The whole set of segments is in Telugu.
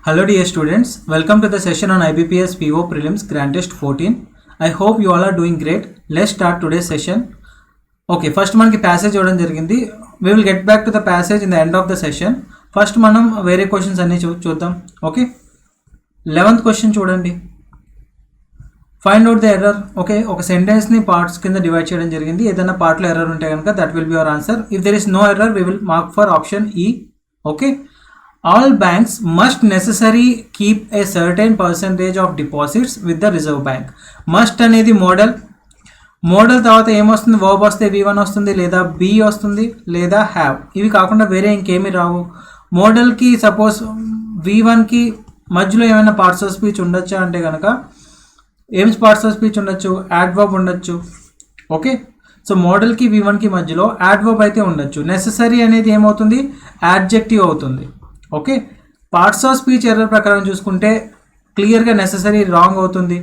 Hello dear students, welcome to the session on IBPS PO Prelims Grand Test 14. I hope you all are doing great. Let's start today's session. Okay, first మనకి passage ఇవ్వడం జరిగింది. We will get back to the passage in the end of the session. First మనం వేరే క్వశ్చన్స్ అన్ని చూద్దాం. ఓకే, 11th క్వశ్చన్ చూడండి. Find out the error. Okay, ఒక సెంటెన్స్ని పార్ట్స్ కింద డివైడ్ చేయడం జరిగింది. ఏదైనా పార్ట్లో ఎర్రర్ ఉంటే కనుక that will be your answer. If there is no error we will mark for option E. Okay, all banks must necessarily keep a certain percentage of deposits with the reserve bank. must అనేది మోడల్ తర్వాత ఏమొస్తుంది, వర్బ్ వస్తే v1 వస్తుంది, లేదా b వస్తుంది, లేదా హ్యావ్. ఇవి కాకుండా వేరే ఇంకేమీ రావు. మోడల్కి సపోజ్ v1కి మధ్యలో ఏమైనా పార్ట్స్ ఆఫ్ స్పీచ్ ఉండొచ్చా అంటే కనుక ఏం పార్ట్స్ ఆఫ్ స్పీచ్ ఉండొచ్చు, యాడ్వర్బ్ ఉండొచ్చు. ఓకే, సో మోడల్కి v1కి మధ్యలో యాడ్వర్బ్ అయితే ఉండొచ్చు. నెససరీ అనేది ఏమవుతుంది, యాడ్జెక్టివ్ అవుతుంది. Okay, parts of speech error ప్రకారం చూసుకుంటే క్లియర్గా నెససరీ రాంగ్ అవుతుంది.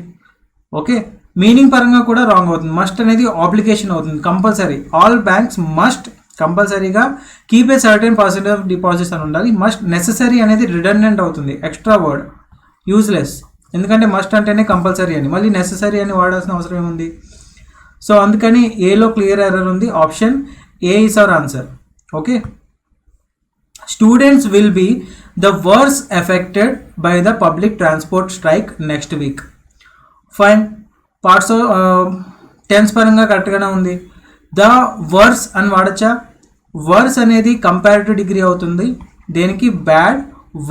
ఓకే, మీనింగ్ పరంగా కూడా రాంగ్ అవుతుంది. మస్ట్ అనేది ఆబ్లిగేషన్ అవుతుంది, కంపల్సరీ. ఆల్ బ్యాంక్స్ మస్ట్ కంపల్సరీగా keep a certain percentage of deposits అని ఉండాలి. మస్ట్ నెససరీ అనేది రిడండెంట్ అవుతుంది, ఎక్స్ట్రా వర్డ్, యూజ్లెస్. ఎందుకంటే మస్ట్ అంటేనే కంపల్సరీ అని, మళ్ళీ నెససరీ అని వాడాల్సిన అవసరం ఏముంది. సో అందుకని ఏలో క్లియర్ ఎర్రర్ ఉంది. Option A is our answer. Okay, students will be the worst affected by the public transport strike next week. Fine, parts of tense పరంగా కరెక్ట్గానే ఉంది. ద వర్స్ అని వాడచ్చా, వర్స్ అనేది కంపారిటివ్ డిగ్రీ అవుతుంది. దేనికి, బ్యాడ్,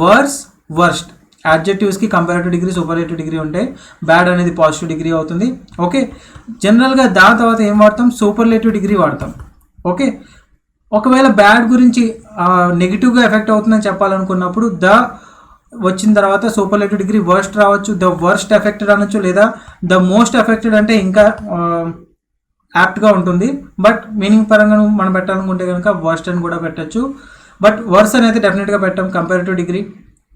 వర్స్, వర్స్ట్. యాడ్జెక్టివ్స్కి కంపారిటివ్ డిగ్రీ, సూపర్లేటివ్ డిగ్రీ ఉంటే బ్యాడ్ అనేది పాజిటివ్ డిగ్రీ అవుతుంది. ఓకే, జనరల్గా దాని తర్వాత ఏం వాడతాం, సూపర్లేటివ్ డిగ్రీ వాడతాం. ఓకే, ఒకవేళ బ్యాడ్ గురించి నెగిటివ్గా ఎఫెక్ట్ అవుతుందని చెప్పాలనుకున్నప్పుడు ద వచ్చిన తర్వాత సూపర్లేటివ్ డిగ్రీ వర్స్ట్ రావచ్చు. ద వర్స్ట్ ఎఫెక్టెడ్ అనొచ్చు, లేదా ద మోస్ట్ ఎఫెక్టెడ్ అంటే ఇంకా యాప్ట్గా ఉంటుంది. బట్ మీనింగ్ పరంగా మనం పెట్టాలనుకుంటే కనుక వర్స్ట్ అని కూడా పెట్టచ్చు. బట్ వర్స్ అనేది డెఫినెట్గా పెట్టాం, comparative degree.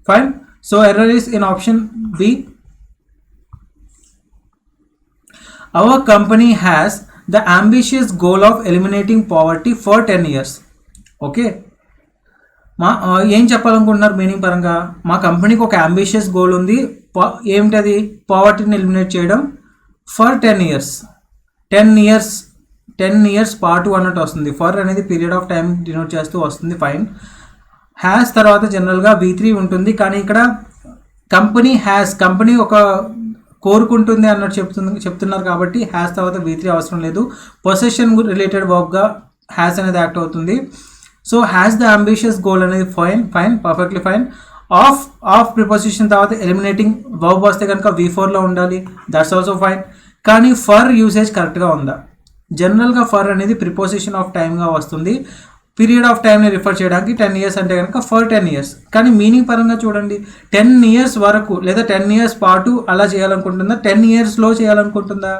Fine, so error is in option B. Our company has the ambitious goal of eliminating poverty for 10 years. Okay, ఏం చెప్పాలనుకుంటున్నారు మీనింగ్ పరంగా, మా కంపెనీకి ఒక అంబిషియస్ గోల్ ఉంది. ఏమిటది, పావర్టీని ఎలిమినేట్ చేయడం ఫర్ 10 years. 10 years పాటు అన్నట్టు వస్తుంది. ఫర్ అనేది పీరియడ్ ఆఫ్ టైం డినోట్ చేస్తూ వస్తుంది. ఫైన్, హ్యాస్ తర్వాత జనరల్గా V3 ఉంటుంది, కానీ ఇక్కడ కంపెనీ ఒక కోరుకుంటుంది అన్నట్టు చెప్తున్నారు కాబట్టి హ్యాస్ తర్వాత V3 అవసరం లేదు. పొసెషన్ రిలేటెడ్ వర్బ్గా హ్యాస్ అనేది యాక్ట్ అవుతుంది. So has the ambitious goal అనేది fine, perfectly fine. Of preposition తర్వాత ఎలిమినేటింగ్ వర్బ్ వస్తే కనుక V4లో ఉండాలి, దట్స్ ఆల్సో ఫైన్. కానీ ఫర్ యూసేజ్ కరెక్ట్గా ఉందా, జనరల్గా ఫర్ అనేది ప్రిపోజిషన్ ఆఫ్ టైమ్గా వస్తుంది. పీరియడ్ ఆఫ్ టైంని రిఫర్ చేయడానికి 10 years అంటే కనుక ఫర్ 10 years. కానీ మీనింగ్ పరంగా చూడండి, 10 years వరకు లేదా 10 years పాటు అలా చేయాలనుకుంటుందా, 10 yearsలో చేయాలనుకుంటుందా,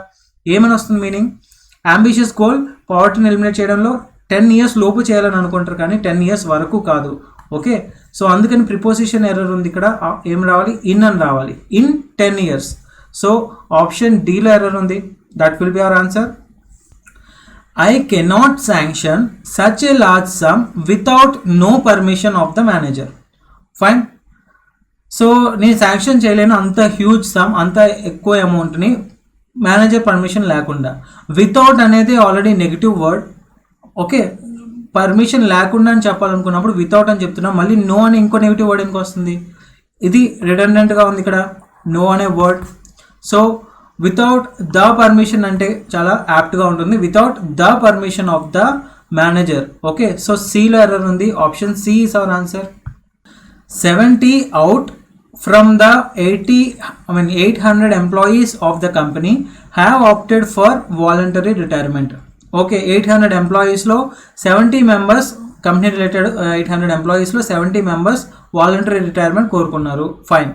ఏమని వస్తుంది మీనింగ్. అంబిషియస్ గోల్ పావర్టీని ఎలిమినేట్ చేయడంలో 10 years లోపు చేయాలని అనుకుంటారు, కానీ 10 years వరకు కాదు. ఓకే, సో అందుకని ప్రిపోజిషన్ ఎర్రర్ ఉంది ఇక్కడ. ఏం రావాలి, ఇన్ అని రావాలి, ఇన్ 10 years. సో ఆప్షన్ డీలో ఎర్రర్ ఉంది, that will be our answer. I cannot sanction such a large sum without no permission of the manager. Fine. So నేను శాంక్షన్ చేయలేను అంత హ్యూజ్ సమ్, అంత ఎక్కువ అమౌంట్ని మేనేజర్ పర్మిషన్ లేకుండా. వితౌట్ అనేది already negative word. Okay, permission లేకుండా అని చెప్పాలనుకున్నప్పుడు వితౌట్ అని చెప్తున్నాం. మళ్ళీ నో అని ఇంకో నెగిటివ్ వర్డ్ ఎందుకు వస్తుంది, ఇది రిడండెంట్గా ఉంది ఇక్కడ, నో అనే word. So without the permission అంటే చాలా యాప్ట్గా ఉంటుంది, without the permission of the manager. Okay, so సిలో ఎర్రర్ ఉంది. Option C is our answer. 70 out from the 800 employees of the company have opted for voluntary retirement. Okay, 800 ఎంప్లాయీస్లో 70 members, కంపెనీ రిలేటెడ్ 800 ఎంప్లాయీస్లో 70 members వాలంటరీ రిటైర్మెంట్ కోరుకున్నారు. Fine,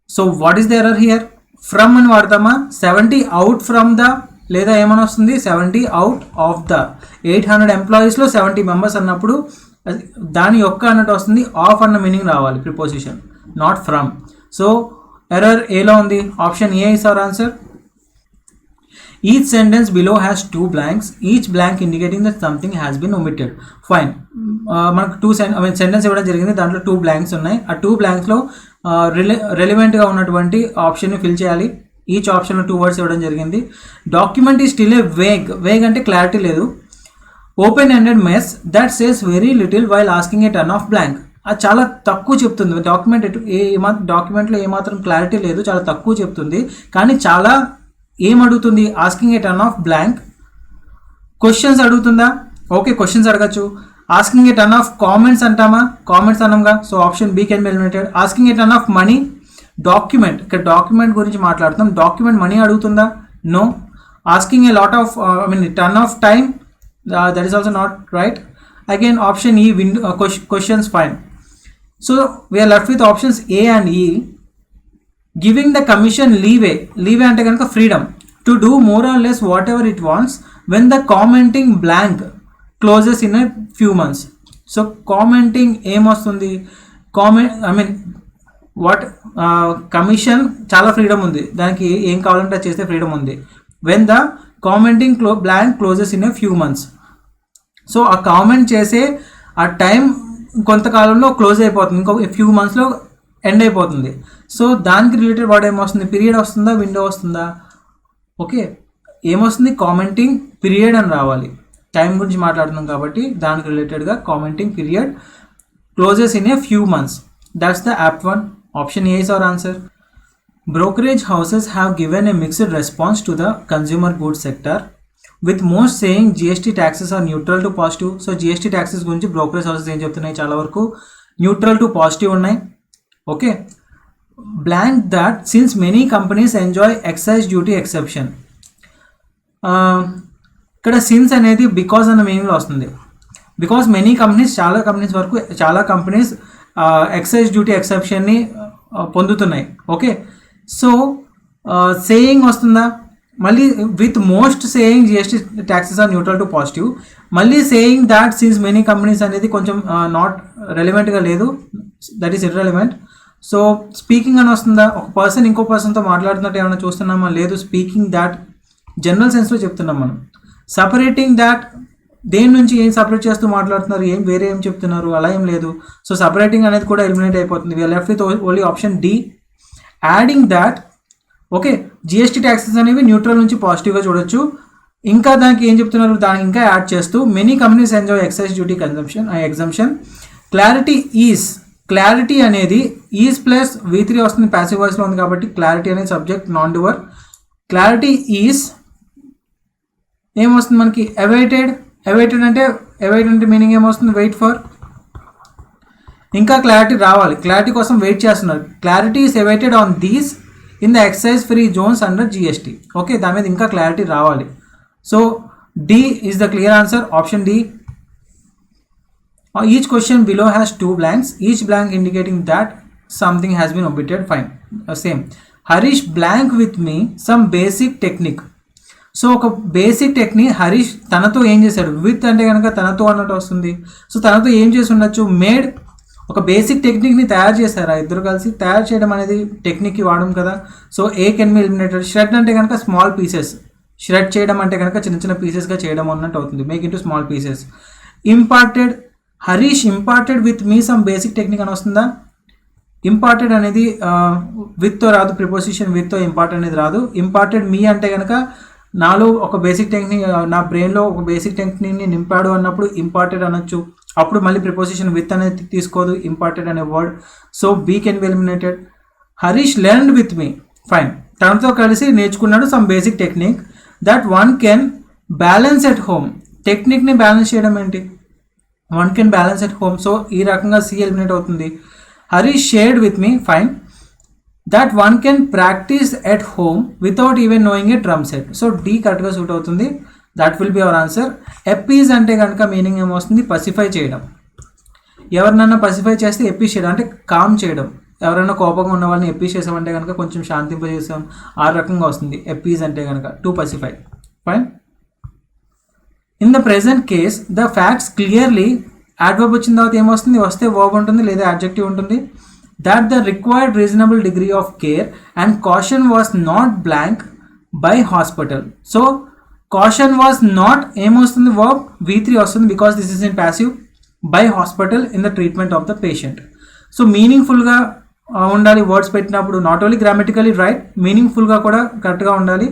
so what is the error here, from అని వాడతామా, 70 అవుట్ ఫ్రమ్ ద, లేదా ఏమని వస్తుంది, 70 అవుట్ ఆఫ్ ద. 800 ఎంప్లాయీస్లో 70 members అన్నప్పుడు దాని యొక్క అన్నట్టు వస్తుంది, ఆఫ్ అన్న మీనింగ్ రావాలి, preposition, not from. So error ఏలో ఉంది, option A is our answer. Each sentence below has 2 blanks, each blank indicating that something has been omitted. Fine, మనకు సెంటెన్స్ ఇవ్వడం జరిగింది, దాంట్లో 2 blanks ఉన్నాయి. ఆ 2 blanksలో రెలివెంట్గా ఉన్నటువంటి ఆప్షన్ని ఫిల్ చేయాలి. ఈచ్ ఆప్షన్లో 2 words ఇవ్వడం జరిగింది. డాక్యుమెంట్ ఈ స్టిల్ ఏ వేగ్ అంటే క్లారిటీ లేదు. Open ended mess that says very little while asking a turn of blank. అది చాలా తక్కువ చెప్తుంది. డాక్యుమెంట్లో ఏమాత్రం క్లారిటీ లేదు, చాలా తక్కువ చెప్తుంది. కానీ చాలా ఏమడుగుతుంది, asking a turn of blank. Questions అడుగుతుందా? ఓకే, క్వశ్చన్స్ అడగచ్చు. Asking a turn of comments అంటామా? కామెంట్స్ అనంగా, so option B can be eliminated. Asking a turn of money, document, ఇక్కడ డాక్యుమెంట్ గురించి మాట్లాడుతున్నాం. డాక్యుమెంట్ మనీ అడుగుతుందా? No. Asking a lot of turn of time, that is also not right. Again option E questions fine. So we're left with options A and E. Giving the commission leeway అంటే కనుక freedom to do more or less what ever it wants when the commenting blank closes in a few months. So commenting ఏమొస్తుంది, వాట్ కమిషన్ చాలా ఫ్రీడమ్ ఉంది, దానికి ఏం కావాలంటే అది చేస్తే ఫ్రీడమ్ ఉంది. When the commenting blank closes in a few months. So ఆ కామెంట్ చేసే ఆ టైం కొంతకాలంలో క్లోజ్ అయిపోతుంది, ఇంకో ఫ్యూ మంత్స్లో ఎండ్ అయిపోతుంది. సో దానికి రిలేటెడ్ వర్డ్ ఏమొస్తుంది, పీరియడ్ వస్తుందా, విండో వస్తుందా? ఓకే, ఏమొస్తుంది, కామెంటింగ్ పీరియడ్ అని రావాలి. టైం గురించి మాట్లాడుతున్నాం కాబట్టి దానికి రిలేటెడ్గా commenting period closes in a few months. That's the apt one. Option A is our answer. Brokerage houses have given a mixed response to the consumer goods sector, with most saying GST taxes are neutral to positive. So GST taxes గురించి బ్రోకరేజ్ హౌసెస్ ఏం చెప్తున్నాయి, చాలా వరకు న్యూట్రల్ టు పాజిటివ్ ఉన్నాయి. Okay, blank that since many companies enjoy excise duty exception. ఇక్కడ సిన్స్ అనేది బికాజ్ అన్న మీనింగ్లో వస్తుంది. బికాజ్ మెనీ కంపెనీస్, చాలా కంపెనీస్ ఎక్సైజ్ డ్యూటీ ఎక్సెప్షన్ని పొందుతున్నాయి. ఓకే, సో సేయింగ్ వస్తుందా, మళ్ళీ with most saying GST taxes are neutral to positive. మళ్ళీ saying that since many companies అనేది కొంచెం నాట్ రెలివెంట్గా లేదు, that is irrelevant. So speaking అని వస్తుందా, ఒక పర్సన్ ఇంకో పర్సన్తో మాట్లాడుతున్నట్టు ఏమైనా చూస్తున్నామా? లేదు. స్పీకింగ్ దాట్ జనరల్ సెన్స్లో చెప్తున్నాం మనం. సపరేటింగ్ దాట్, దేని నుంచి ఏం సపరేట్ చేస్తూ మాట్లాడుతున్నారు, వేరే ఏం చెప్తున్నారు, అలా ఏం లేదు. సో సపరేటింగ్ అనేది కూడా ఎలిమినేట్ అయిపోతుంది. We are left with only option D. Adding that, okay, GST taxes అనేవి న్యూట్రల్ నుంచి పాజిటివ్గా చూడొచ్చు. ఇంకా దానికి ఏం చెప్తున్నారు, దానికి ఇంకా యాడ్ చేస్తూ many companies enjoy excise duty exemption. Clarity అనేది ఈజ్ ప్లస్ V3 వస్తుంది, ప్యాసివ్ వాయిస్లో ఉంది కాబట్టి క్లారిటీ అనేది subject, non doer. Clarity is ఏమొస్తుంది మనకి, అవైటెడ్ అంటే మీనింగ్ ఏమొస్తుంది, వెయిట్ ఫర్. ఇంకా క్లారిటీ రావాలి, క్లారిటీ కోసం వెయిట్ చేస్తున్నారు. Clarity is awaited on these in the excise free zones under GST. Okay, దాని మీద ఇంకా క్లారిటీ రావాలి. So D is the clear answer, option D. Each question below has 2 blanks, each blank indicating that something has been omitted. Fine. Same. Harish blank with me some basic technique. So ఒక బేసిక్ టెక్నిక్ హరీష్ తనతో ఏం చేశాడు, విత్ అంటే కనుక తనతో అన్నట్టు వస్తుంది. సో తనతో ఏం చేసి ఉండొచ్చు, మేడ్, ఒక బేసిక్ టెక్నిక్ని తయారు చేశారా ఇద్దరు కలిసి. తయారు చేయడం అనేది టెక్నిక్కి వాడడం కదా. So A can be eliminated. Shred అంటే కనుక స్మాల్ పీసెస్, ష్రెడ్ చేయడం అంటే కనుక చిన్న పీసెస్గా చేయడం అన్నట్టు అవుతుంది, make into small pieces. Imparted, Harish imparted with me some basic technique అని వస్తుందా. ఇంపార్టెడ్ అనేది విత్తో రాదు, ప్రిపోజిషన్ విత్తో ఇంపార్టెడ్ అనేది రాదు. ఇంపార్టెడ్ మీ అంటే కనుక నాలో ఒక బేసిక్ టెక్నిక్, నా బ్రెయిన్లో ఒక బేసిక్ టెక్నిక్ని నింపాడు అన్నప్పుడు ఇంపార్టెడ్ అనొచ్చు. అప్పుడు మళ్ళీ ప్రిపోజిషన్ విత్ అనేది తీసుకోదు, ఇంపార్టెడ్ అనే word. So B can be eliminated. Harish learned with me, fine, తనతో కలిసి నేర్చుకున్నాడు some basic technique that one can balance at home. టెక్నిక్ని బ్యాలెన్స్ చేయడం ఏంటి, one can balance at home. So ఈ రకంగా సి ఎలిమినేట్ అవుతుంది. Harish shared with me, fine, that one can practise at home without even knowing a drum set. So D కరెక్ట్గా సూట్ అవుతుంది, that will be our answer. ఎప్పీజ్ అంటే కనుక మీనింగ్ ఏమొస్తుంది, పసిఫై చేయడం. ఎవరినైనా పసిఫై చేస్తే ఎప్పీస్ చేయడం అంటే కామ్ చేయడం. ఎవరైనా కోపంగా ఉన్న వాళ్ళని ఎప్పీస్ చేసామంటే కనుక కొంచెం శాంతింపజేసాం, ఆ రకంగా వస్తుంది ఎప్పీజ్ అంటే కనుక, to pacify. Fine. In the present case the facts clearly, adverb వచ్చిన తర్వాత ఏమొస్తుంది, వస్తే వర్బ్ ఉంటుంది లేదా అడ్జెక్టివ్ ఉంటుంది. That the required reasonable degree of care and caution was not blank by hospital. So caution was not ఏమొస్తుంది, వర్బ్ V3 వస్తుంది because this is in passive. By hospital in the treatment of the patient. So మీనింగ్ఫుల్గా ఉండాలి. వర్డ్స్ పెట్టినప్పుడు నాట్ ఓన్లీ గ్రామటికలీ రైట్, మీనింగ్ఫుల్గా కూడా కరెక్ట్గా ఉండాలి.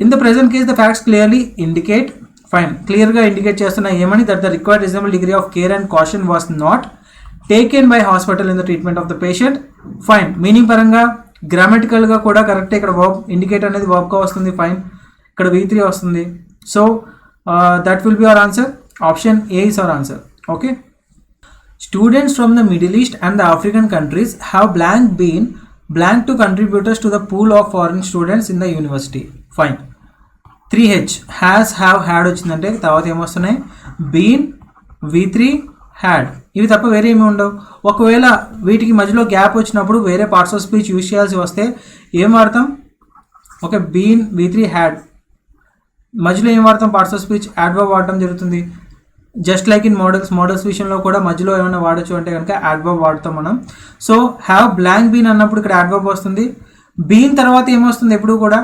In the present case the facts clearly indicate, fine, క్లియర్గా ఇండికేట్ చేస్తున్నా ఏమని, that the required reasonable degree of care and caution was not taken by hospital in the treatment of the patient, fine. Meaning పరంగా గ్రామటికల్గా కూడా కరెక్టే. ఇక్కడ వర్బ్ ఇండికేట్ అనేది వర్బ్గా వస్తుంది, ఫైన్. ఇక్కడ V3 వస్తుంది. So that will be our answer. Option A is our answer. Okay. Students from the Middle East and the African countries have been blank to contributors to the pool of foreign students in the university. Fine. 3H has, have, had వచ్చిందంటే తర్వాత ఏమొస్తున్నాయి, బీన్, V3, హ్యాడ్. ఇవి తప్ప వేరే ఏమి ఉండవు. ఒకవేళ వీటికి మధ్యలో గ్యాప్ వచ్చినప్పుడు వేరే పార్ట్స్ ఆఫ్ స్పీచ్ యూజ్ చేయాల్సి వస్తే ఏం వాడతాం? Okay, been, V3, had. మధ్యలో ఏం వాడతాం? పార్ట్స్ ఆఫ్ స్పీచ్ యాడ్వర్బ్ వాడటం జరుగుతుంది. జస్ట్ లైక్ ఇన్ మోడల్స్ విషయంలో కూడా మధ్యలో ఏమైనా వాడచ్చు అంటే కనుక యాడ్వర్బ్ వాడతాం మనం. సో హ్యావ్ బ్లాంక్ బీన్ అన్నప్పుడు ఇక్కడ యాడ్వర్బ్ వస్తుంది. బీన్ తర్వాత ఏమొస్తుంది? ఎప్పుడు కూడా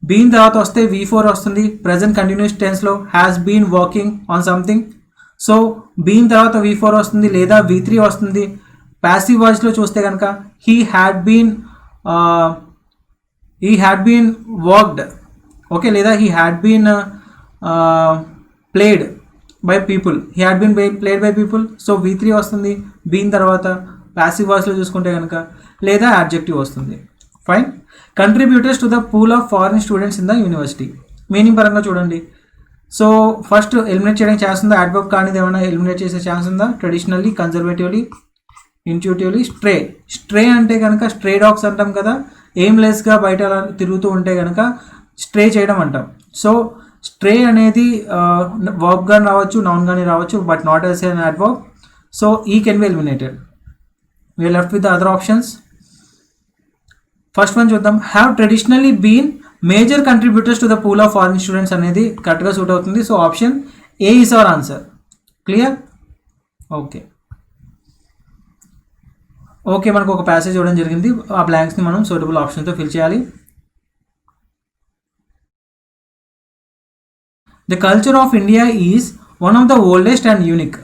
బీన్ తర్వాత వస్తే V4 వస్తుంది. ప్రజెంట్ కంటిన్యూస్ టెన్స్లో has been working on something. So been తర్వాత V4 వస్తుంది లేదా V3 వస్తుంది. ప్యాసివ్ వాయిస్లో చూస్తే కనుక he had been worked, okay, లేదా he had been played by people, he had been played by people. So V3 వస్తుంది బీన్ తర్వాత. ప్యాసివ్ వాయిస్లో చూసుకుంటే కనుక లేదా యాడ్జెక్టివ్ వస్తుంది. Fine. Contributors to the pool of foreign students in the university. Meaning పరంగా చూడండి. సో ఫస్ట్ ఎలిమినేట్ చేయడానికి ఛాన్స్ ఉందా? యాడ్వర్బ్ కానిది ఏమైనా ఎలిమినేట్ చేసే ఛాన్స్ ఉందా? Traditionally, కన్జర్వేటివ్లీ, intuitively. స్ట్రే అంటే కనుక స్ట్రే డాగ్స్ అంటాం కదా, ఎయిమ్లెస్గా బయట అలా తిరుగుతూ ఉంటే కనుక స్ట్రే చేయడం అంటాం. సో స్ట్రే అనేది వర్బ్ గాని రావచ్చు, నౌన్ గాని రావచ్చు, but not as an adverb. So E can be eliminated. we are left with the other options. First one చూద్దాం. Have traditionally been major contributors to the pool of foreign students అనేది కరెక్ట్గా సూట్ అవుతుంది. So option A is our answer. Clear? Okay. మనకు ఒక ప్యాసేజ్ ఇవ్వడం జరిగింది. ఆ బ్లాంక్స్ని మనం సూటబుల్ ఆప్షన్తో ఫిల్ చేయాలి. The culture of India is one of the oldest and unique.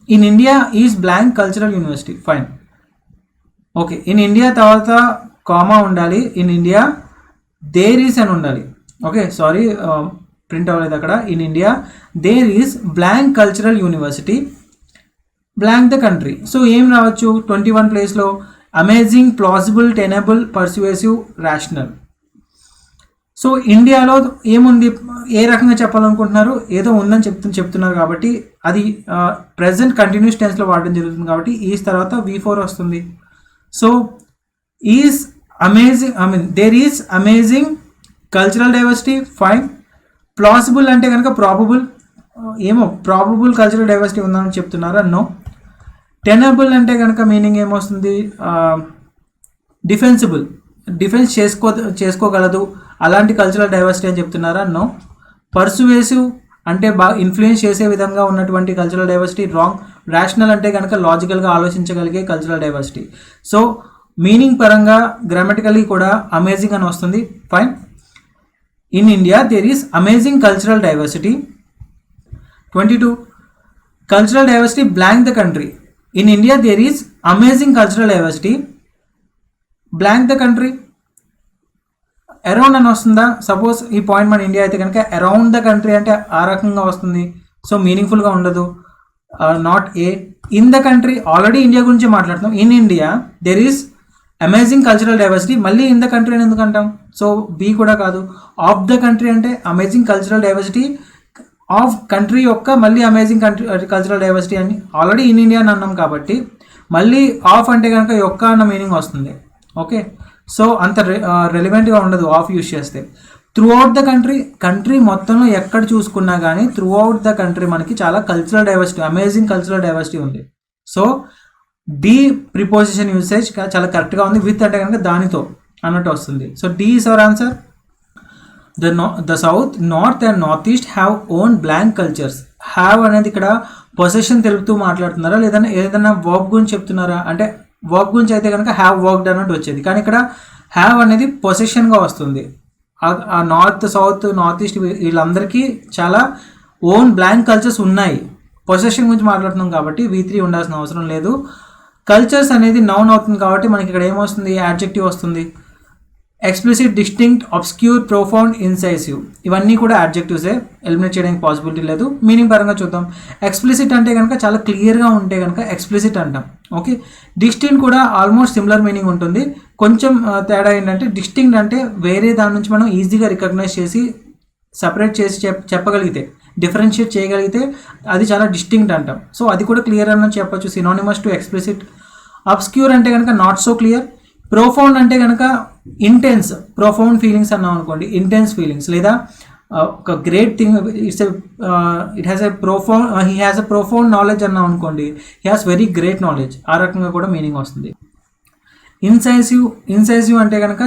In India is blank cultural university. Fine. Okay. In India తర్వాత కామా ఉండాలి. ఇన్ ఇండియా దేర్ ఈస్ అని ఉండాలి. ఓకే, సారీ ప్రింట్ అవ్వలేదు అక్కడ. In India there is blank cultural university blank the country. So ఏం రావచ్చు 21 ప్లేస్లో? Amazing, plausible, tenable, persuasive, rational. So ఇండియాలో ఏముంది, ఏ రకంగా చెప్పాలనుకుంటున్నారు? ఏదో ఉందని చెప్తున్నారు కాబట్టి అది ప్రెజెంట్ కంటిన్యూస్ టెన్స్లో వాడడం జరుగుతుంది కాబట్టి ఈజ్ తర్వాత V4 వస్తుంది. So is amazing, there is amazing cultural diversity. Fine. Plausible అంటే కనుక ప్రాబబుల్, ఏమో ప్రాబబుల్ కల్చరల్ డైవర్సిటీ ఉందని చెప్తున్నారా? నో. టెనబుల్ అంటే కనుక మీనింగ్ ఏమొస్తుంది? డిఫెన్సిబుల్, డిఫెన్స్ చేసుకోగలదు, అలాంటి కల్చరల్ డైవర్సిటీ అని చెప్తున్నారా? నో. పర్సువేసివ్ అంటే బాగా ఇన్ఫ్లుయెన్స్ చేసే విధంగా ఉన్నటువంటి కల్చరల్ డైవర్సిటీ, రాంగ్. రేషనల్ అంటే కనుక లాజికల్గా ఆలోచించగలిగే కల్చరల్ డైవర్సిటీ. సో మీనింగ్ పరంగా గ్రామటికల్లీ కూడా అమేజింగ్ అని వస్తుంది. Fine. In India there is amazing cultural diversity. 22 cultural diversity blank the country. In India there is amazing cultural diversity blank the country. Around అని వస్తుందా? సపోజ్ ఈ పాయింట్ మన ఇండియా అయితే కనుక అరౌండ్ ద కంట్రీ అంటే ఆ రకంగా వస్తుంది. సో మీనింగ్ఫుల్గా ఉండదు. Not a. In the country, already India గురించి మాట్లాడుతున్నాం. In India there is amazing cultural diversity, మళ్ళీ ఇన్ ద కంట్రీ అని ఎందుకు అంటాం? సో బి కూడా కాదు. ఆఫ్ ద కంట్రీ అంటే amazing cultural diversity of country యొక్క మళ్ళీ అమేజింగ్ కల్చరల్ డైవర్సిటీ అని ఆల్రెడీ ఇన్ ఇండియా అని అన్నాం కాబట్టి మళ్ళీ ఆఫ్ అంటే కనుక యొక్క అన్న మీనింగ్ వస్తుంది. ఓకే, సో అంత రెలివెంట్గా ఉండదు ఆఫ్ యూజ్ చేస్తే. త్రూ అవుట్ ద కంట్రీ మొత్తంలో ఎక్కడ చూసుకున్నా కానీ త్రూ అవుట్ ద కంట్రీ మనకి చాలా cultural diversity, amazing cultural diversity ఉంది. సో డి ప్రిపోజిషన్ యూసేజ్ చాలా కరెక్ట్గా ఉంది. విత్ అంటే కనుక దానితో అన్నట్టు వస్తుంది. So D is our answer. The south, north and north east have own blank cultures. Have అనేది ఇక్కడ పొసెషన్ తెలుపుతూ మాట్లాడుతున్నారా లేదన్నా ఏదైనా వర్బ్ గురించి చెప్తున్నారా? అంటే వర్బ్ గురించి అయితే కనుక హ్యావ్ వర్క్డ్ అన్నట్టు వచ్చేది, కానీ ఇక్కడ హ్యావ్ అనేది పొసెషన్గా వస్తుంది. ఆ నార్త్, సౌత్, నార్త్ ఈస్ట్ వీళ్ళందరికీ చాలా ఓన్ బ్లాంక్ కల్చర్స్ ఉన్నాయి. పొసెషన్ గురించి మాట్లాడుతున్నాం కాబట్టి V3 ఉండాల్సిన అవసరం లేదు. కల్చర్స్ అనేది నౌన్ అవుతుంది కాబట్టి మనకి ఇక్కడ ఏమొస్తుంది, యాడ్జెక్టివ్ వస్తుంది. ఎక్స్ప్లిసిట్, డిస్టింక్ట్, అబ్స్క్యూర్, ప్రొఫౌండ్, ఇన్సైసివ్ ఇవన్నీ కూడా యాడ్జెక్టివ్సే, ఎలిమినేట్ చేయడానికి పాసిబిలిటీ లేదు. మీనింగ్ పరంగా చూద్దాం. ఎక్స్ప్లిసిట్ అంటే కనుక చాలా క్లియర్గా ఉంటే కనుక ఎక్స్ప్లిసిట్ అంటాం. ఓకే, డిస్టింక్ట్ కూడా ఆల్మోస్ట్ సిమిలర్ మీనింగ్ ఉంటుంది. కొంచెం తేడా ఏంటంటే డిస్టింక్ట్ అంటే వేరే దాని నుంచి మనం ఈజీగా రికగ్నైజ్ చేసి సపరేట్ చేసి చెప్పగలిగితే, డిఫరెన్షియేట్ చేయగలిగితే అది చాలా డిస్టింక్ట్ అంటాం. సో అది కూడా క్లియర్ అని చెప్పొచ్చు, సినానిమస్ టు ఎక్స్ప్లిసిట్. అబ్స్క్యూర్ అంటే కనుక నాట్ సో క్లియర్. ప్రొఫౌండ్ అంటే కనుక ఇంటెన్స్, ప్రొఫౌండ్ ఫీలింగ్స్ అన్నాం అనుకోండి, ఇంటెన్స్ ఫీలింగ్స్, లేదా ఒక great thing, it has a profound, he has a profound knowledge అన్నాం అనుకోండి, he has very great knowledge, ఆ రకంగా కూడా మీనింగ్ వస్తుంది. ఇన్సైసివ్ అంటే కనుక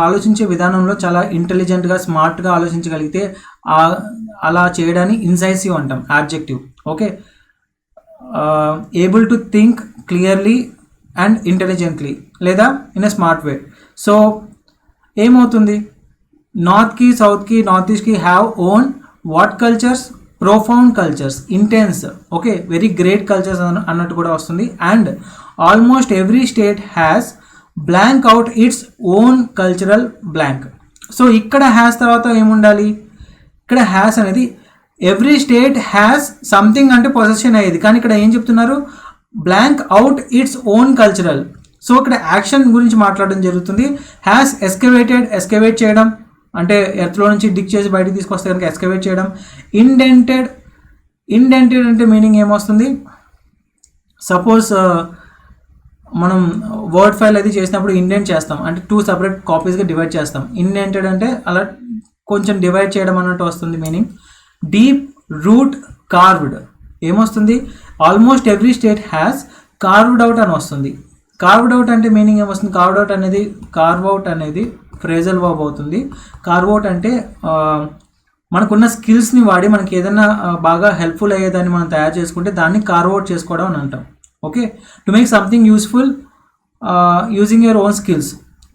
ఆలోచించే విధానంలో చాలా ఇంటెలిజెంట్గా, స్మార్ట్గా ఆలోచించగలిగితే అలా చేయడాన్ని ఇన్సైసివ్ అంటాం, adjective. Okay, able to think clearly and intelligently, లేదా in a smart way. So ఏమవుతుంది, నార్త్కి, సౌత్కి, నార్త్ ఈస్ట్కి have own what cultures, profound cultures, intense, okay, very great cultures అన్నట్టు కూడా వస్తుంది. And almost every state has blank out its own cultural blank. So ఇక్కడ హ్యాస్ తర్వాత ఏముండాలి, ఇక్కడ హ్యాస్ అనేది ఎవ్రీ స్టేట్ హ్యాస్ సంథింగ్ అంటే పొజిషన్ అయ్యేది, కానీ ఇక్కడ ఏం చెప్తున్నారు, blank out its own cultural. So ఇక్కడ యాక్షన్ గురించి మాట్లాడడం జరుగుతుంది. హ్యాస్ ఎస్కవేట్ చేయడం అంటే ఎర్త్లో నుంచి డిక్ చేసి బయటకు తీసుకొస్తే కనుక ఎస్కవేట్ చేయడం. ఇండెంటెడ్ అంటే మీనింగ్ ఏమొస్తుంది, సపోజ్ మనం వర్డ్ ఫైల్ అది చేసినప్పుడు ఇండెంట్ చేస్తాం, అంటే 2 సెపరేట్ కాపీస్గా డివైడ్ చేస్తాం. ఇండెంటెడ్ అంటే అలా కొంచెం డివైడ్ చేయడం అన్నట్టు వస్తుంది మీనింగ్. డీప్, రూట్, కార్వ్డ్ ఏమొస్తుంది, almost every state has carved out అని వస్తుంది. కార్వ్డ్ అవుట్ అంటే మీనింగ్ ఏమొస్తుంది, కార్వ్ అవుట్ అనేది ఫ్రేజల్ వర్బ్ అవుతుంది. కార్వ్ అవుట్ అంటే మనకున్న స్కిల్స్ని వాడి మనకి ఏదైనా బాగా హెల్ప్ఫుల్ అయ్యేదాన్ని మనం తయారు చేసుకుంటే దాన్ని కార్వ్ అవుట్ చేసుకోవడం అని అంటాం. Okay, to make something useful using your own skills,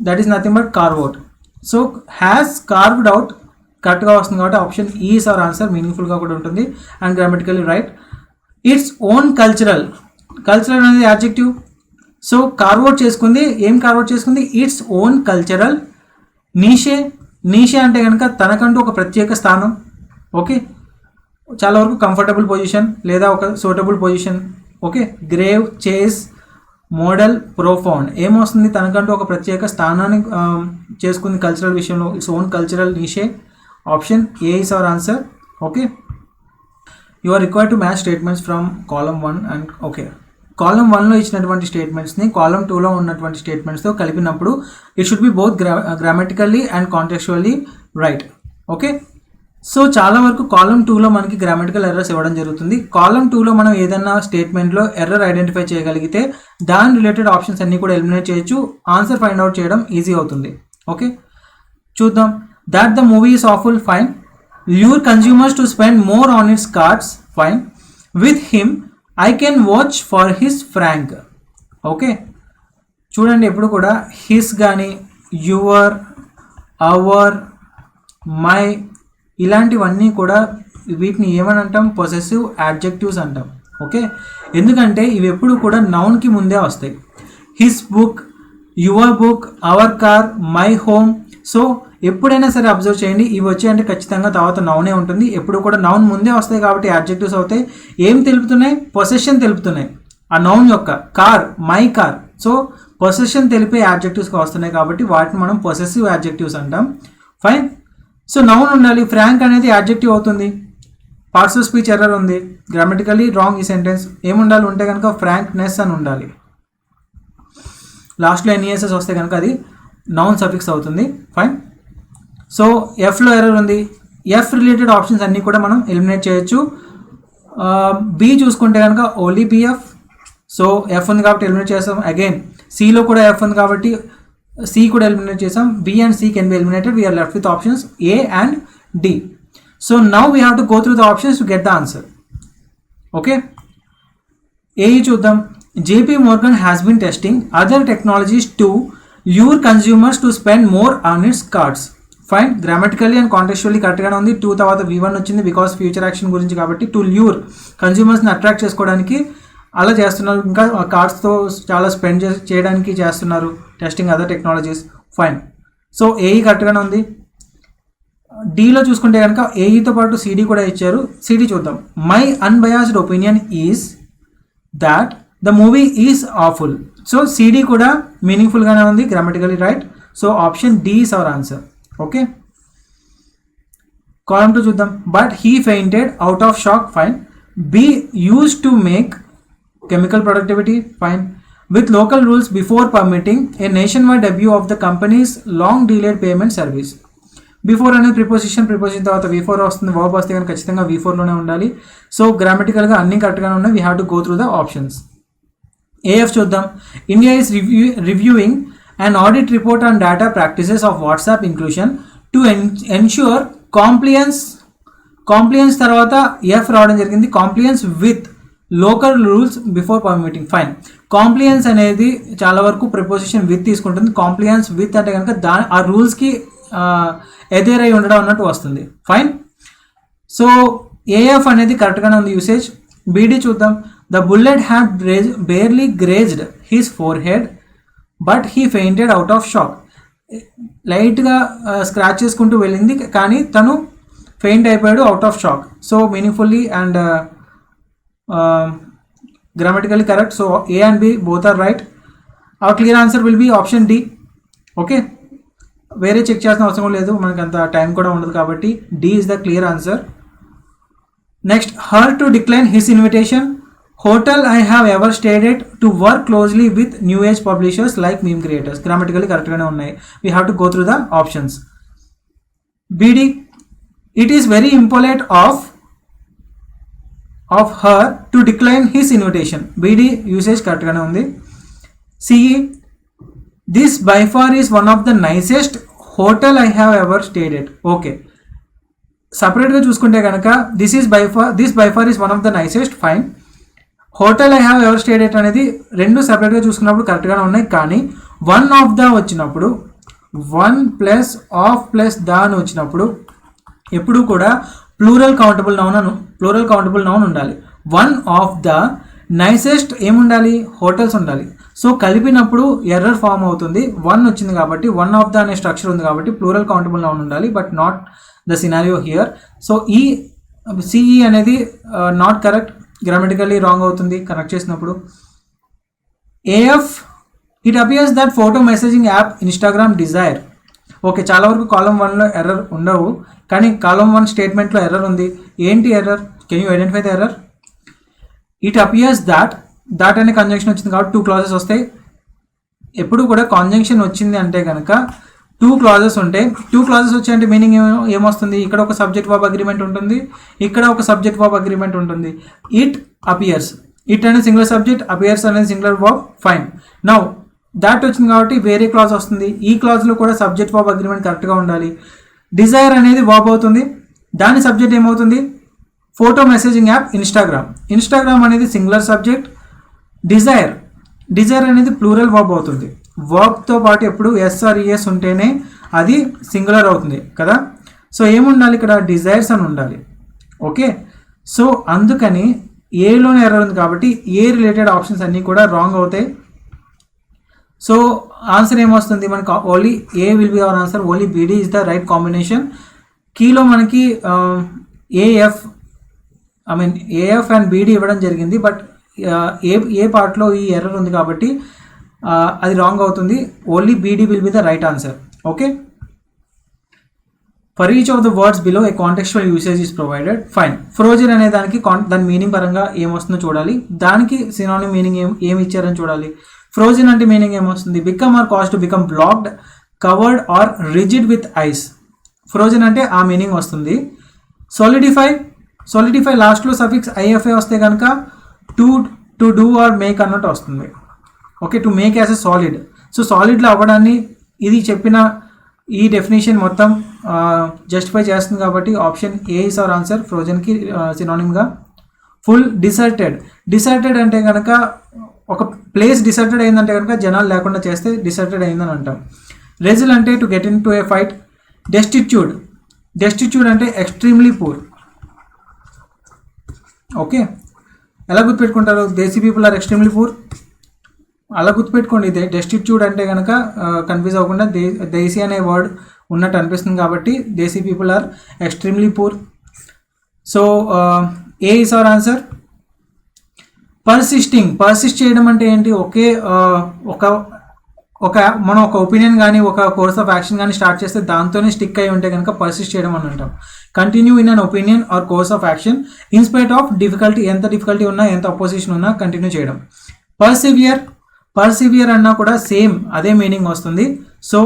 that is nothing but carve out. So has carved out కరెక్ట్గా వస్తుంది కాబట్టి ఆప్షన్ ఈస్ అవర్ ఆన్సర్, మీనింగ్ఫుల్గా కూడా ఉంటుంది and grammatically right. It's own cultural అనేది యాడ్జెక్టివ్. సో కార్వ్ అవుట్ చేసుకుంది, ఏం కార్వ్ అవుట్ చేసుకుంది, ఇట్స్ ఓన్ కల్చరల్. నీషే అంటే కనుక తనకంటూ ఒక ప్రత్యేక స్థానం. ఓకే, చాలా వరకు కంఫర్టబుల్ పొజిషన్ లేదా ఒక suitable position. Okay, grave, chase, model, profound ఏమొస్తుంది, తనకంటూ ఒక ప్రత్యేక స్థానాన్ని చేసుకుంది కల్చరల్ విషయంలో, its own cultural niche. Option A is our answer. Okay, you are required to match statements from column 1 and okay, column 1లో ఇచ్చినటువంటి స్టేట్మెంట్స్ని కాలమ్ 2లో ఉన్నటువంటి స్టేట్మెంట్స్తో కలిపినప్పుడు it should be both grammatically and contextually right. Okay, so చాలా వరకు కాలమ్ 2లో మనకి గ్రామటికల్ ఎర్రర్స్ ఇవ్వడం జరుగుతుంది. కాలమ్ 2లో మనం ఏదైనా స్టేట్మెంట్లో ఎర్రర్ ఐడెంటిఫై చేయగలిగితే దాని రిలేటెడ్ ఆప్షన్స్ అన్నీ కూడా ఎలిమినేట్ చేయొచ్చు, ఆన్సర్ ఫైండ్ అవుట్ చేయడం ఈజీ అవుతుంది. ఓకే, చూద్దాం. That the movie is awful, fine. Lure consumers to spend more on its cards, fine. With him I can watch for his frank. Okay, చూడండి ఎప్పుడు కూడా హిస్ కానీ యువర్, అవర్, మై ఇలాంటివన్నీ కూడా వీటిని ఏమని అంటాం, పొసెసివ్ యాడ్జెక్టివ్స్ అంటాం. ఓకే, ఎందుకంటే ఇవి ఎప్పుడు కూడా నౌన్కి ముందే వస్తాయి. His book, your book, our car, my home. So ఎప్పుడైనా సరే అబ్జర్వ్ చేయండి, ఇవి వచ్చాయంటే ఖచ్చితంగా తర్వాత నౌనే ఉంటుంది. ఎప్పుడు కూడా నౌన్ ముందే వస్తాయి కాబట్టి యాడ్జెక్టివ్స్ అవుతాయి. ఏం తెలుపుతున్నాయి, పొసెషన్ తెలుపుతున్నాయి ఆ నౌన్ యొక్క. Car, my car. So possession తెలిపే యాడ్జెక్టివ్స్గా వస్తున్నాయి కాబట్టి వాటిని మనం పొసెసివ్ యాడ్జెక్టివ్స్ అంటాం. ఫైన్. సో నౌన్ ఉండాలి. ఫ్రాంక్ అనేది యాడ్జెక్టివ్ అవుతుంది. పార్ట్స్ ఆఫ్ స్పీచ్ ఎర్రర్ ఉంది, గ్రామటికల్లీ రాంగ్ ఈ సెంటెన్స్. ఏముండాలి ఉంటే కనుక ఫ్రాంక్నెస్ అని ఉండాలి. లాస్ట్లో ఎన్ఈఎస్ఎస్ వస్తే కనుక అది నౌన్ సఫిక్స్ అవుతుంది. ఫైన్. సో ఎఫ్లో ఎర్రర్ ఉంది. ఎఫ్ రిలేటెడ్ ఆప్షన్స్ అన్నీ కూడా మనం ఎలిమినేట్ చేయొచ్చు. బి చూసుకుంటే కనుక ఓన్లీ బిఎఫ్. సో ఎఫ్ ఉంది కాబట్టి ఎలిమినేట్ చేస్తాం. అగైన్ సిలో కూడా ఎఫ్ ఉంది కాబట్టి సి కూడా ఎలిమినేట్ చేసాం. B and C can be eliminated. We are left with options A and D. So now we have to go through the options to get the answer. Okay, A చూద్దాం. JP Morgan has been testing other technologies to lure consumers to spend more on its cards. Fine. Grammatically and contextually కరెక్ట్గానే ఉంది. 2 తర్వాత V1 వచ్చింది బికాస్ ఫ్యూచర్ యాక్షన్ గురించి కాబట్టి. టు ల్యూర్ కన్జ్యూమర్స్ని అట్రాక్ట్ చేసుకోవడానికి అలా చేస్తున్నారు. ఇంకా కార్డ్స్తో చాలా స్పెండ్ చేయడానికి చేస్తున్నారు testing other technologies. Fine. So AE కరెక్ట్గానే ఉంది. డీలో చూసుకుంటే కనుక ఏఈతో పాటు సిడి కూడా ఇచ్చారు. సిడి చూద్దాం. My unbiased opinion is that the movie is awful. So CD కూడా మీనింగ్ఫుల్గానే ఉంది, grammatically right. So option D is our answer. Okay. Column 2 చూద్దాం. But he fainted out of shock. Fine. B use to make chemical productivity. Fine. With local rules before permitting a nationwide debut of the company's long delayed payment service. Before అనేది ప్రిపోజిషన్ తర్వాత V4 వస్తుంది. వర్బ్ వస్తే కానీ ఖచ్చితంగా V4లోనే ఉండాలి. సో గ్రామటికల్గా అన్ని కరెక్ట్గానే ఉన్నాయి. We have to go through the options. AF చూద్దాం. India is reviewing an audit report on data practices of WhatsApp inclusion to ensure compliance తర్వాత ఎఫ్ రావడం జరిగింది. Compliance with local rules before permitting. Fine. Compliance అనేది చాలా వరకు ప్రిపోజిషన్ విత్ తీసుకుంటుంది. కాంప్లియన్స్ విత్ అంటే కనుక ఆ రూల్స్కి ఎదేరై ఉండడం అన్నట్టు వస్తుంది. ఫైన్. సో ఏఎఫ్ అనేది కరెక్ట్గానే ఉంది యూసేజ్. బీడీ చూద్దాం. The bullet had barely గ్రేజ్డ్ his four head but he fainted out of shock. లైట్గా స్క్రాచ్ చేసుకుంటూ వెళ్ళింది కానీ తను ఫెయింట్ అయిపోయాడు out of shock. So meaningfully and grammatically correct. So A and B both are right. Our clear answer will be option D. Okay. వేరే చెక్ చేయాల్సిన అవసరం లేదు, మనకి అంత టైం కూడా ఉండదు కాబట్టి D is the clear answer. Next, her to decline his invitation. Hotel I have ever stayed at to work closely with new age publishers like meme creators. Grammatically correct గానే ఉన్నాయి. We have to go through the options. BD, it is very impolite of her to decline his invitation. BD usage correct గానే ఉంది. CE, this by far is one of the nicest hotel I have ever stayed at. Okay. సపరేట్గా చూసుకుంటే కనుక this by far is one of the nicest. Fine. Hotel I have ever stayed at అనేది రెండు సపరేట్గా చూసుకున్నప్పుడు కరెక్ట్గానే ఉన్నాయి. కానీ వన్ ఆఫ్ ద వచ్చినప్పుడు, one plus of plus the అని వచ్చినప్పుడు ఎప్పుడు కూడా ప్లూరల్ కౌంటబుల్ నౌన్ ఉండాలి. వన్ ఆఫ్ ద నైసెస్ట్ ఏముండాలి? హోటల్స్ ఉండాలి. సో కలిపినప్పుడు ఎర్రర్ ఫామ్ అవుతుంది. వన్ వచ్చింది కాబట్టి, వన్ ఆఫ్ ద అనే స్ట్రక్చర్ ఉంది కాబట్టి ప్లూరల్ కౌంటబుల్ నౌన్ ఉండాలి. But not the scenario here. So ఈ సిఈ అనేది నాట్ కరెక్ట్, గ్రామటికల్లీ రాంగ్ అవుతుంది కనెక్ట్ చేసినప్పుడు. AF, it appears that photo messaging app Instagram desire. Okay, చాలా వరకు కాలమ్ 1లో ఎర్రర్ ఉండవు, కానీ కాలమ్ 1 స్టేట్మెంట్లో ఎర్రర్ ఉంది. ఏంటి error? Can you identify the error? It appears that అనే కంజంక్షన్ వచ్చింది కాబట్టి 2 క్లాజెస్ వస్తాయి. ఎప్పుడు కూడా కాంజంక్షన్ వచ్చింది అంటే కనుక 2 క్లాజెస్ ఉంటాయి. 2 క్లాజెస్ వచ్చాయంటే మీనింగ్ ఏమొస్తుంది? ఇక్కడ ఒక సబ్జెక్ట్ వర్బ్ అగ్రిమెంట్ ఉంటుంది, ఇక్కడ ఒక సబ్జెక్ట్ వర్బ్ అగ్రిమెంట్ ఉంటుంది. ఇట్ అపియర్స్, ఇట్ అనేది సింగులర్ సబ్జెక్ట్, అపియర్స్ అనేది singular verb. Fine. Now that వచ్చింది కాబట్టి వేరే క్లాజ్ వస్తుంది. ఈ క్లాజ్లో కూడా సబ్జెక్ట్ వర్బ్ అగ్రిమెంట్ కరెక్ట్గా ఉండాలి. డిజైర్ అనేది వర్బ్ అవుతుంది, దాని సబ్జెక్ట్ ఏమవుతుంది? ఫోటో మెసేజింగ్ యాప్ ఇన్స్టాగ్రామ్ అనేది సింగులర్ సబ్జెక్ట్. డిజైర్ అనేది ప్లూరల్ వర్బ్ అవుతుంది. వర్బ్తో పాటు ఎప్పుడు ఎస్ఆర్ఈఎస్ ఉంటేనే అది సింగులర్ అవుతుంది కదా. సో ఏముండాలి ఇక్కడ? డిజైర్స్ అని ఉండాలి. ఓకే, సో అందుకని ఏలోనే ఎర్రర్ ఉంది కాబట్టి ఏ రిలేటెడ్ ఆప్షన్స్ అన్నీ కూడా రాంగ్ అవుతాయి. సో ఆన్సర్ ఏమొస్తుంది మనకు? Only A will be our answer. Only BD is the right combination. కీలో మనకి ఏఎఫ్ అండ్ బీడీ ఇవ్వడం జరిగింది, బట్ ఏ పార్ట్లో ఈ ఎర్రర్ ఉంది కాబట్టి అది రాంగ్ అవుతుంది. Only BD will be the right answer. Okay. For each of the words below a contextual usage is provided. Fine. Frozen అనే దానికి దాని మీనింగ్ పరంగా ఏమొస్తుందో చూడాలి, దానికి సినోనిమ్ మీనింగ్ ఏమి ఇచ్చారని చూడాలి. ఫ్రోజన్ అంటే మీనింగ్ ఏమొస్తుంది? Become or cause to become blocked, covered or rigid with ice. Frozen అంటే ఆ మీనింగ్ వస్తుంది. సాలిడిఫై లాస్ట్లో సఫిక్స్ ఐఎఫ్ఏ వస్తే కనుక టు డూ ఆర్ మేక్ అన్నట్టు వస్తుంది. Okay, to make as a solid. So సాలిడ్లో అవ్వడాన్ని ఇది చెప్పిన ఈ డెఫినేషన్ మొత్తం జస్టిఫై చేస్తుంది కాబట్టి option A is our answer. ఫ్రోజన్కి సినోనిమ్గా. ఫుల్ డిసర్టెడ్ అంటే కనుక ఒక ప్లేస్ డిసర్టెడ్ అయిందంటే కనుక జనాలు లేకుండా చేస్తే డిసర్టెడ్ అయిందని అంటాం. రెజిల్ అంటే to get into a fight. Destitute అంటే ఎక్స్ట్రీమ్లీ పూర్. ఓకే, ఎలా గుర్తుపెట్టుకుంటారు? Desi people are extremely poor, అలా గుర్తుపెట్టుకోండి. డెస్టిట్యూట్ అంటే కనుక కన్ఫ్యూజ్ అవ్వకుండా దేశీ అనే వర్డ్ ఉన్నట్టు అనిపిస్తుంది కాబట్టి desi people are extremely poor. So A is our answer. Persist చేయడం అంటే ఏంటి? మనం ఒక ఒపీనియన్ కానీ ఒక కోర్స్ ఆఫ్ యాక్షన్ కానీ స్టార్ట్ చేస్తే దాంతోనే స్టిక్ అయి ఉంటే కనుక పర్సిస్ట్ చేయడం అని అంటాం. Continue in an opinion or course of action in spite of difficulty, ఎంత డిఫికల్టీ ఉన్నా ఎంత అపోజిషన్ ఉన్నా కంటిన్యూ చేయడం. పర్సివియర్ అన్నా కూడా సేమ్ అదే మీనింగ్ వస్తుంది. So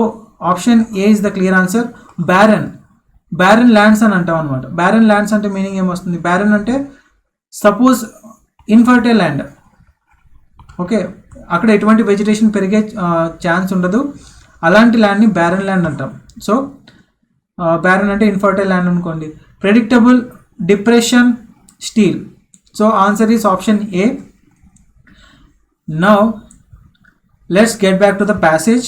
option A is the clear answer. Barren lands అని అంటాం అనమాట. బ్యారన్ ల్యాండ్స్ అంటే మీనింగ్ ఏమొస్తుంది? బ్యారన్ అంటే సపోజ్ ఇన్ఫర్టైల్ ల్యాండ్, ఓకే, అక్కడ ఎటువంటి వెజిటేషన్ పెరిగే ఛాన్స్ ఉండదు, అలాంటి ల్యాండ్ని బ్యారన్ ల్యాండ్ అంటాం. సో బ్యారన్ అంటే ఇన్ఫర్టైల్ ల్యాండ్ అనుకోండి. Predictable, depression, steel. So answer is option A. Now let's get back to the passage.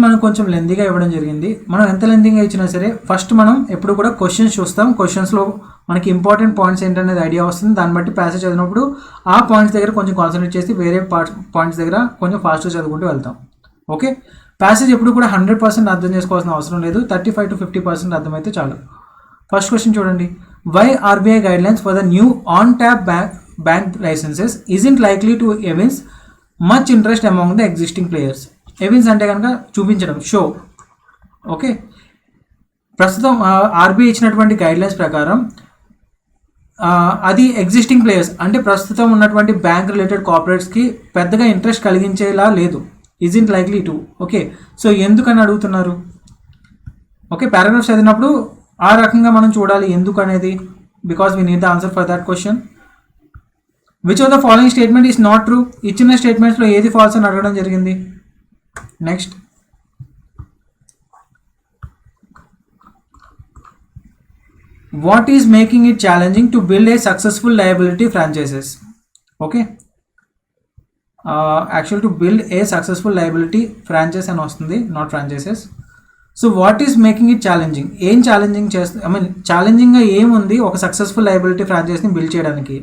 మనకు కొంచెం లెందీగా ఇవ్వడం జరిగింది. మనం ఎంత లెందీగా ఇచ్చినా సరే ఫస్ట్ మనం ఎప్పుడు కూడా క్వశ్చన్స్ చూస్తాం. క్వశ్చన్స్లో మనకి ఇంపార్టెంట్ పాయింట్స్ ఏంటనేది ఐడియా వస్తుంది. దాన్ని బట్టి ప్యాసేజ్ చదివినప్పుడు ఆ పాయింట్స్ దగ్గర కొంచెం కాన్సన్ట్రేట్ చేసి వేరే పాయింట్స్ దగ్గర కొంచెం ఫాస్ట్గా చదువుకుంటూ వెళ్తాం. ఓకే, ప్యాసేజ్ ఎప్పుడు కూడా 100% అర్థం చేసుకోవాల్సిన అవసరం లేదు. 35 to 50% అర్థమైతే చాలు. ఫస్ట్ క్వశ్చన్ చూడండి. Why RBI guidelines for the new on tap bank licences isn't likely to evince much interest among the existing players. ఎవిన్స్ అంటే కనుక చూపించడం, షో. ఓకే, ప్రస్తుతం ఆర్బీఐ ఇచ్చినటువంటి గైడ్లైన్స్ ప్రకారం అది ఎగ్జిస్టింగ్ ప్లేయర్స్ అంటే ప్రస్తుతం ఉన్నటువంటి బ్యాంక్ రిలేటెడ్ కార్పొరేట్స్కి పెద్దగా ఇంట్రెస్ట్ కలిగించేలా లేదు. isn't likely to. Okay, so ఎందుకని అడుగుతున్నారు? ఓకే, పారాగ్రాఫ్ చదివినప్పుడు ఆ రకంగా మనం చూడాలి ఎందుకు అనేది. Because we need the answer for that question. Which of the following statement is not true. ఇచ్చిన స్టేట్మెంట్స్లో ఏది ఫాల్స్ అని అడగడం జరిగింది. Next, what is making it challenging to build a successful liability franchises. Okay, actual to build a successful liability franchise అని వస్తుంది, not franchises. So what is making it challenging, ఏం ఛాలెంజింగ్ చేస్తుంది, ఛాలెంజింగ్గా ఏముంది ఒక సక్సెస్ఫుల్ లయబిలిటీ ఫ్రాంచైజ్ని బిల్డ్ చేయడానికి.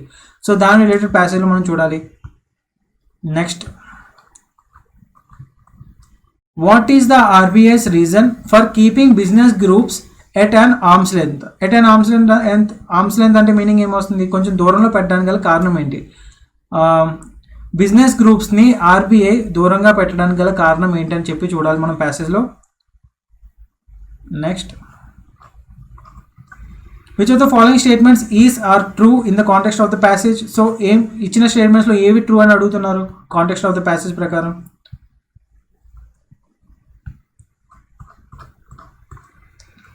సో దాని రిలేటెడ్ ప్యాసేజ్లో మనం చూడాలి. Next, what is the RBI's reason for keeping business groups at an arms length. Arms length అంటే మీనింగ్ ఏమొస్తుంది? కొంచెం దూరంలో పెట్టడానికి గల కారణం ఏంటి? బిజినెస్ గ్రూప్స్ని ఆర్బీఐ దూరంగా పెట్టడానికి గల కారణం ఏంటని చెప్పి చూడాలి మనం ప్యాసేజ్లో. Next, which of the following statements is are true in the context of the passage. So ఇచ్చిన స్టేట్మెంట్స్లో ఏవి ట్రూ అని అడుగుతున్నారు కాంటెక్స్ట్ ఆఫ్ ద ప్యాసేజ్ ప్రకారం.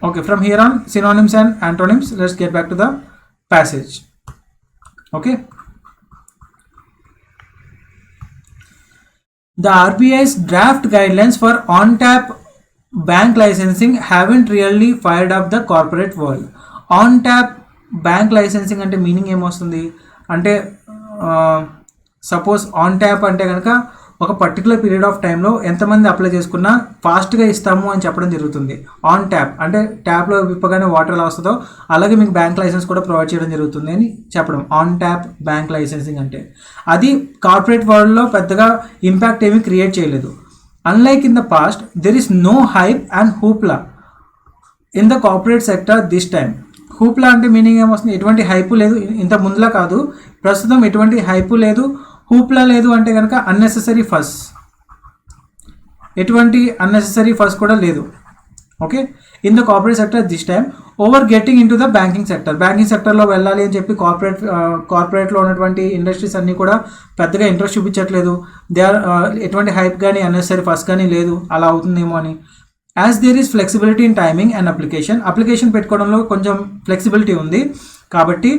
Okay, from here on, synonyms and antonyms. Let's get back to the passage. Okay, the RBI's draft guidelines for on-tap bank licensing haven't really fired up the corporate world. On-tap bank licensing అంటే మీనింగ్ ఏమొస్తుంది అంటే సపోజ్ ఆన్ ట్యాప్ అంటే కనుక ఒక పర్టికులర్ పీరియడ్ ఆఫ్ టైంలో ఎంతమంది అప్లై చేసుకున్నా ఫాస్ట్గా ఇస్తాము అని చెప్పడం జరుగుతుంది. ఆన్ ట్యాప్ అంటే ట్యాప్లో విప్పగానే వాటర్ ఎలా వస్తుందో అలాగే మీకు బ్యాంక్ లైసెన్స్ కూడా ప్రొవైడ్ చేయడం జరుగుతుంది అని చెప్పడం. ఆన్ ట్యాప్ బ్యాంక్ లైసెన్సింగ్ అంటే అది కార్పొరేట్ వరల్డ్లో పెద్దగా ఇంపాక్ట్ ఏమీ క్రియేట్ చేయలేదు. Unlike in the past there is no hype and hoopla in the corporate sector this time. Hoopla అంటే మీనింగ్ ఏమొస్తుంది? ఎటువంటి హైపు లేదు, ఇంత ముందులా కాదు, ప్రస్తుతం ఎటువంటి హైపు లేదు. హూప్లా లేదు అంటే కనుక అన్నెసెసరీ ఫస్, ఎటువంటి అన్నెసెసరీ ఫస్ కూడా లేదు. Okay, in the corporate sector this time over getting in to the banking sector. Banking సెక్టర్లో వెళ్ళాలి అని చెప్పి కార్పొరేట్లో ఉన్నటువంటి ఇండస్ట్రీస్ అన్నీ కూడా పెద్దగా ఇంట్రెస్ట్ చూపించట్లేదు. దే ఆర్ ఎటువంటి హైప్ కానీ అన్నెసరీ ఫస్ కానీ లేదు, అలా అవుతుందేమో అని. As there is flexibility in timing and application పెట్టుకోవడంలో కొంచెం ఫ్లెక్సిబిలిటీ ఉంది కాబట్టి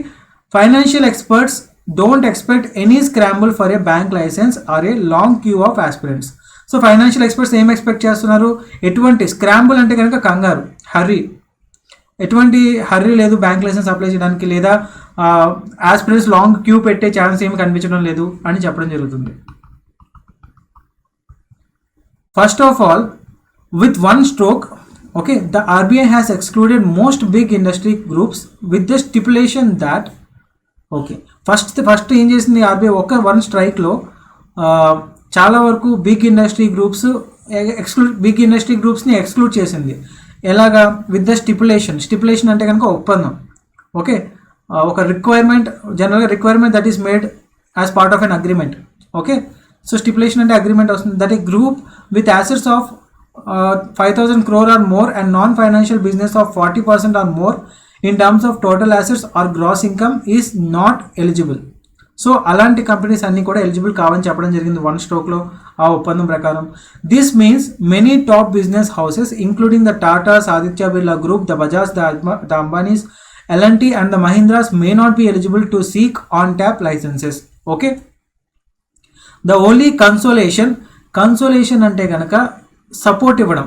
financial experts don't expect any scramble for a bank license or a long queue of aspirants. So financial experts ఏం ఎక్స్పెక్ట్ చేస్తున్నారు? ఎటువంటి స్క్రాంబుల్ అంటే కనుక కంగారు, ఎటువంటి హర్రీ లేదు బ్యాంక్ లైసెన్స్ అప్లై చేయడానికి, లేదా ఆస్పిరెంట్స్ లాంగ్ క్యూ పెట్టే ఛాన్స్ ఏమి కనిపించడం లేదు అని చెప్పడం జరుగుతుంది. First of all, with one stroke, okay, the RBI has excluded most big industry groups with the stipulation that okay, first ఏం చేసింది ఆర్బీఐ వన్ స్ట్రైక్లో చాలా వరకు బిగ్ ఇండస్ట్రీ గ్రూప్స్ని ఎక్స్క్లూడ్ చేసింది. ఎలాగా? విత్ ద స్టిపులేషన్ అంటే కనుక ఒప్పందం. ఓకే, ఒక రిక్వైర్మెంట్, జనరల్గా requirement that is made as part of N agreement. Okay, so stipulation అంటే అగ్రిమెంట్ వస్తుంది. దట్ ఈ group with assets of 5,000 crore or more and non-financial business of 40% or more in terms of total assets or gross income is not eligible. So అలాంటి కంపెనీస్ అన్నీ కూడా ఎలిజిబుల్ కావని చెప్పడం జరిగింది వన్ స్ట్రోక్లో ఆ ఒప్పందం ప్రకారం. This means many top business houses including the Tatas, Aditya Birla group, the Bajaj, the Ambanis, L&T and the Mahindras may not be eligible to seek on-tap licenses. Okay, the only consolation అంటే కనుక సపోర్ట్ ఇవ్వడం.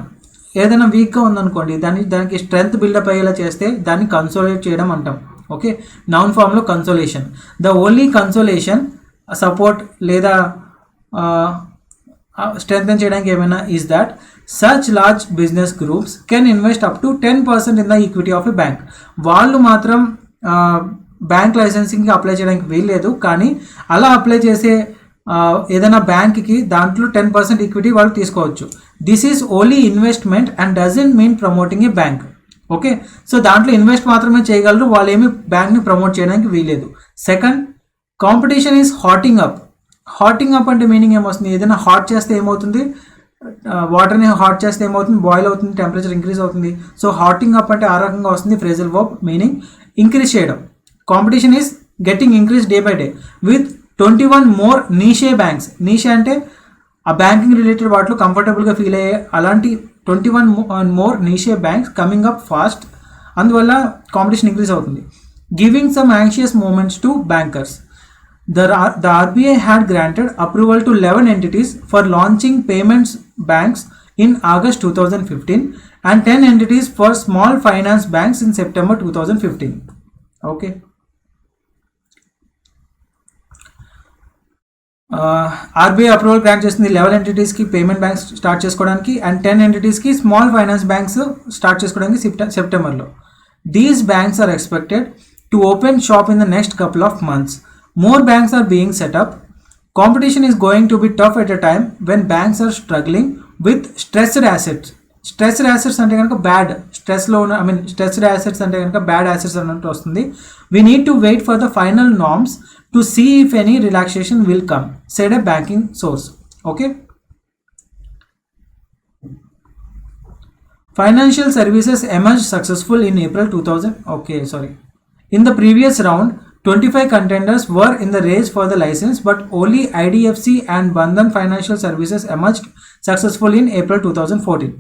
ఏదైనా వీక్గా ఉందనుకోండి, దానికి స్ట్రెంగ్త్ బిల్డప్ అయ్యేలా చేస్తే దాన్ని కన్సోలేట్ చేయడం అంటాం. ఓకే, నౌన్ ఫామ్లో consolation. The only consolation support లేదా స్ట్రెంగ్తన్ చేయడానికి ఏమైనా is that such large business groups can invest up to 10% in the equity of a bank. వాళ్ళు మాత్రం బ్యాంక్ లైసెన్సింగ్కి అప్లై చేయడానికి వీల్లేదు, కానీ అలా అప్లై చేసే ఏదైనా బ్యాంక్కి దాంట్లో 10% ఈక్విటీ వాళ్ళు తీసుకోవచ్చు. This is only investment and doesn't mean promoting A bank. Okay, so దాంట్లో ఇన్వెస్ట్ మాత్రమే చేయగలరు, వాళ్ళు ఏమి బ్యాంక్ని ప్రమోట్ చేయడానికి వీలేదు. సెకండ్, కాంపిటీషన్ ఈజ్ హాటింగ్ అప్ అంటే మీనింగ్ ఏమొస్తుంది? ఏదైనా హాట్ చేస్తే ఏమవుతుంది? వాటర్ని హాట్ చేస్తే ఏమవుతుంది? బాయిల్ అవుతుంది, టెంపరేచర్ ఇంక్రీజ్ అవుతుంది. సో హాటింగ్ అప్ అంటే ఆ రకంగా వస్తుంది. ఫ్రేజల్ వర్బ్ మీనింగ్ ఇంక్రీజ్ చేయడం. Competition is getting increase day by day with 21 more niche banks. Niche అంటే ఆ బ్యాంకింగ్ రిలేటెడ్ వాటిలో కంఫర్టబుల్గా ఫీల్ అయ్యే అలాంటి 21 more niche banks coming up fast. అందువల్ల కాంపిటీషన్ ఇంక్రీజ్ అవుతుంది. Giving some anxious moments to bankers. The RBI had granted approval to 11 entities for launching payments banks in August 2015 and 10 entities for small finance banks in September 2015. Okay. RBI approval grant చేస్తుంది 11 ఎంటిటీస్కి పేమెంట్ బ్యాంక్స్ స్టార్ట్ చేసుకోవడానికి అండ్ 10 ఎంటిటీస్కి స్మాల్ ఫైనాన్స్ బ్యాంక్స్ స్టార్ట్ చేసుకోవడానికి సెప్టెంబర్లో. These banks are expected to open shop in the next couple of months. More banks are being set up. Competition is going to be tough at a time when banks are struggling with stressed assets. Stressed assets అంటే కనుక బ్యాడ్, స్ట్రెస్లో ఉన్న stressed assets అంటే కనుక బ్యాడ్ assets అన్నట్టు వస్తుంది. We need to wait for the final norms to see if any relaxation will come, said a banking source. Okay. Financial services emerged successful in April 2000. Okay, sorry. In the previous round, 25 contenders were in the race for the license, but only IDFC and Bandhan Financial Services emerged successful in April 2014.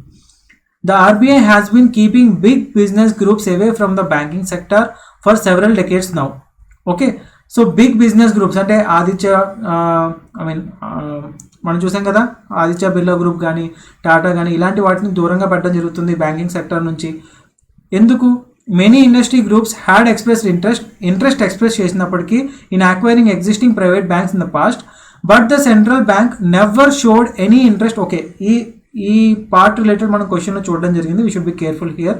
The RBI has been keeping big business groups away from the banking sector for several decades now. Okay, so big business groups అంటే ఆదిత్య మనం చూసాం కదా, ఆదిత్య బిర్లా గ్రూప్ కానీ టాటా కానీ ఇలాంటి వాటిని దూరంగా పెట్టడం జరుగుతుంది బ్యాంకింగ్ సెక్టర్ నుంచి. ఎందుకు? Many industry groups had expressed interest express చేసినప్పటికీ in acquiring existing private banks in the past, but the central bank never showed any interest. Okay, ఈ పార్ట్ రిలేటెడ్ మనం క్వశ్చన్లో చూడడం జరిగింది. We should be careful here.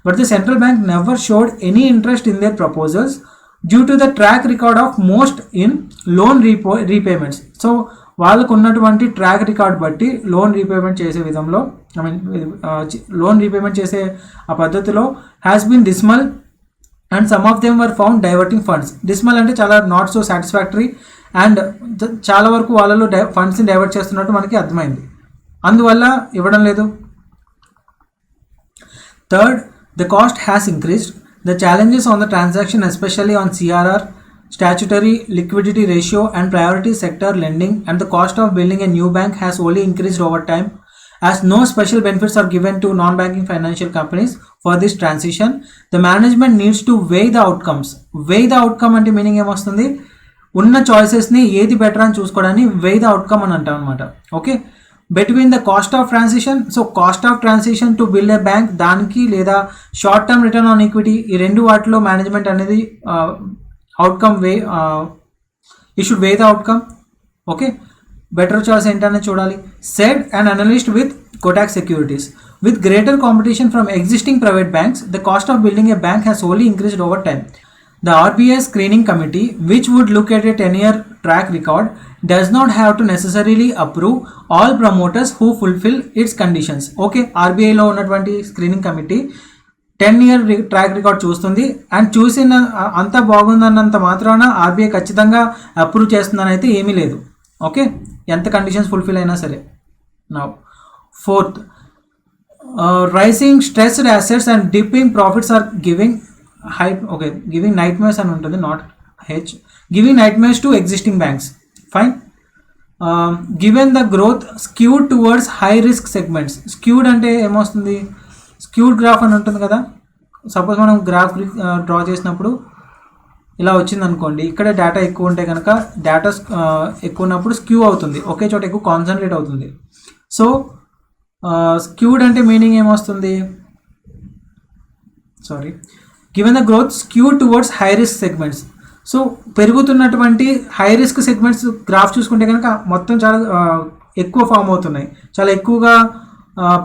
But the central bank never showed any interest in their proposals due to the track record of most in loan repayments. So వాళ్ళకు ఉన్నటువంటి ట్రాక్ రికార్డ్ బట్టి లోన్ రీపేమెంట్ చేసే విధంలో లోన్ రీపేమెంట్ చేసే ఆ పద్ధతిలో has been dismal and some of them were found diverting funds. Dismal అంటే చాలా నాట్ సో సాటిస్ఫాక్టరీ అండ్ చాలా వరకు వాళ్ళలో ఫండ్స్ని డైవర్ట్ చేస్తున్నట్టు మనకి అర్థమైంది, అందువల్ల ఇవ్వడం లేదు. Third, the cost has increased. The challenges on the transaction especially on CRR, statutory liquidity ratio and priority sector lending, and the cost of building a new bank has only increased over time. As no special benefits are given to non-banking financial companies for this transition, the management needs to weigh the outcomes. Weigh the outcome అంటే మీనింగ్ ఏమొస్తుంది? ఉన్న చాయిసెస్ని ఏది బెటర్ అని చూసుకోవడానికి weigh the outcome అని అంటాం అనమాట. Okay, between the cost of transition. So cost of transition to build a bank దానికి లేదా short term return on equity, ఈ రెండు వాటిలో మేనేజ్మెంట్ అనేది outcome you should way the outcome. Okay, better choice ఏంటనే చూడాలి. Said and analyst with Kotak securities. With greater competition from existing private banks, the cost of building a bank has only increased over time. The RBI screening committee, which would look at a 10-year track record, does not have to necessarily approve all promoters who fulfill its conditions. Okay, RBI లో ఉన్నటువంటి screening committee 10-year track record చూస్తుంది అండ్ చూసిన అంతా బాగుందన్నంత మాత్రాన ఆర్బీఐ ఖచ్చితంగా అప్రూవ్ చేస్తుందని అయితే ఏమీ లేదు. ఓకే, ఎంత కండిషన్స్ ఫుల్ఫిల్ అయినా సరే. Now fourth, rising stressed assets and dipping profits are giving giving nightmares అని ఉంటుంది, నాట్ హెచ్, giving nightmares to existing banks. Fine. Given the growth skewed towards high risk segments. Skewed అంటే ఏమొస్తుంది, స్క్యూడ్ గ్రాఫ్ అని ఉంటుంది కదా. సపోజ్ మనం గ్రాఫ్ డ్రా చేసినప్పుడు ఇలా వచ్చింది అనుకోండి, ఇక్కడ డేటా ఎక్కువ ఉంటే కనుక డేటా ఎక్కువ ఉన్నప్పుడు స్క్యూ అవుతుంది, ఒకే చోట ఎక్కువ కాన్సన్ట్రేట్ అవుతుంది. సో స్క్యూడ్ అంటే మీనింగ్ ఏమొస్తుంది, sorry, given the growth skewed towards high risk segments. So పెరుగుతున్నటువంటి హై రిస్క్ సెగ్మెంట్స్ గ్రాఫ్ చూసుకుంటే కనుక మొత్తం చాలా ఎక్కువ ఫామ్ అవుతున్నాయి, చాలా ఎక్కువగా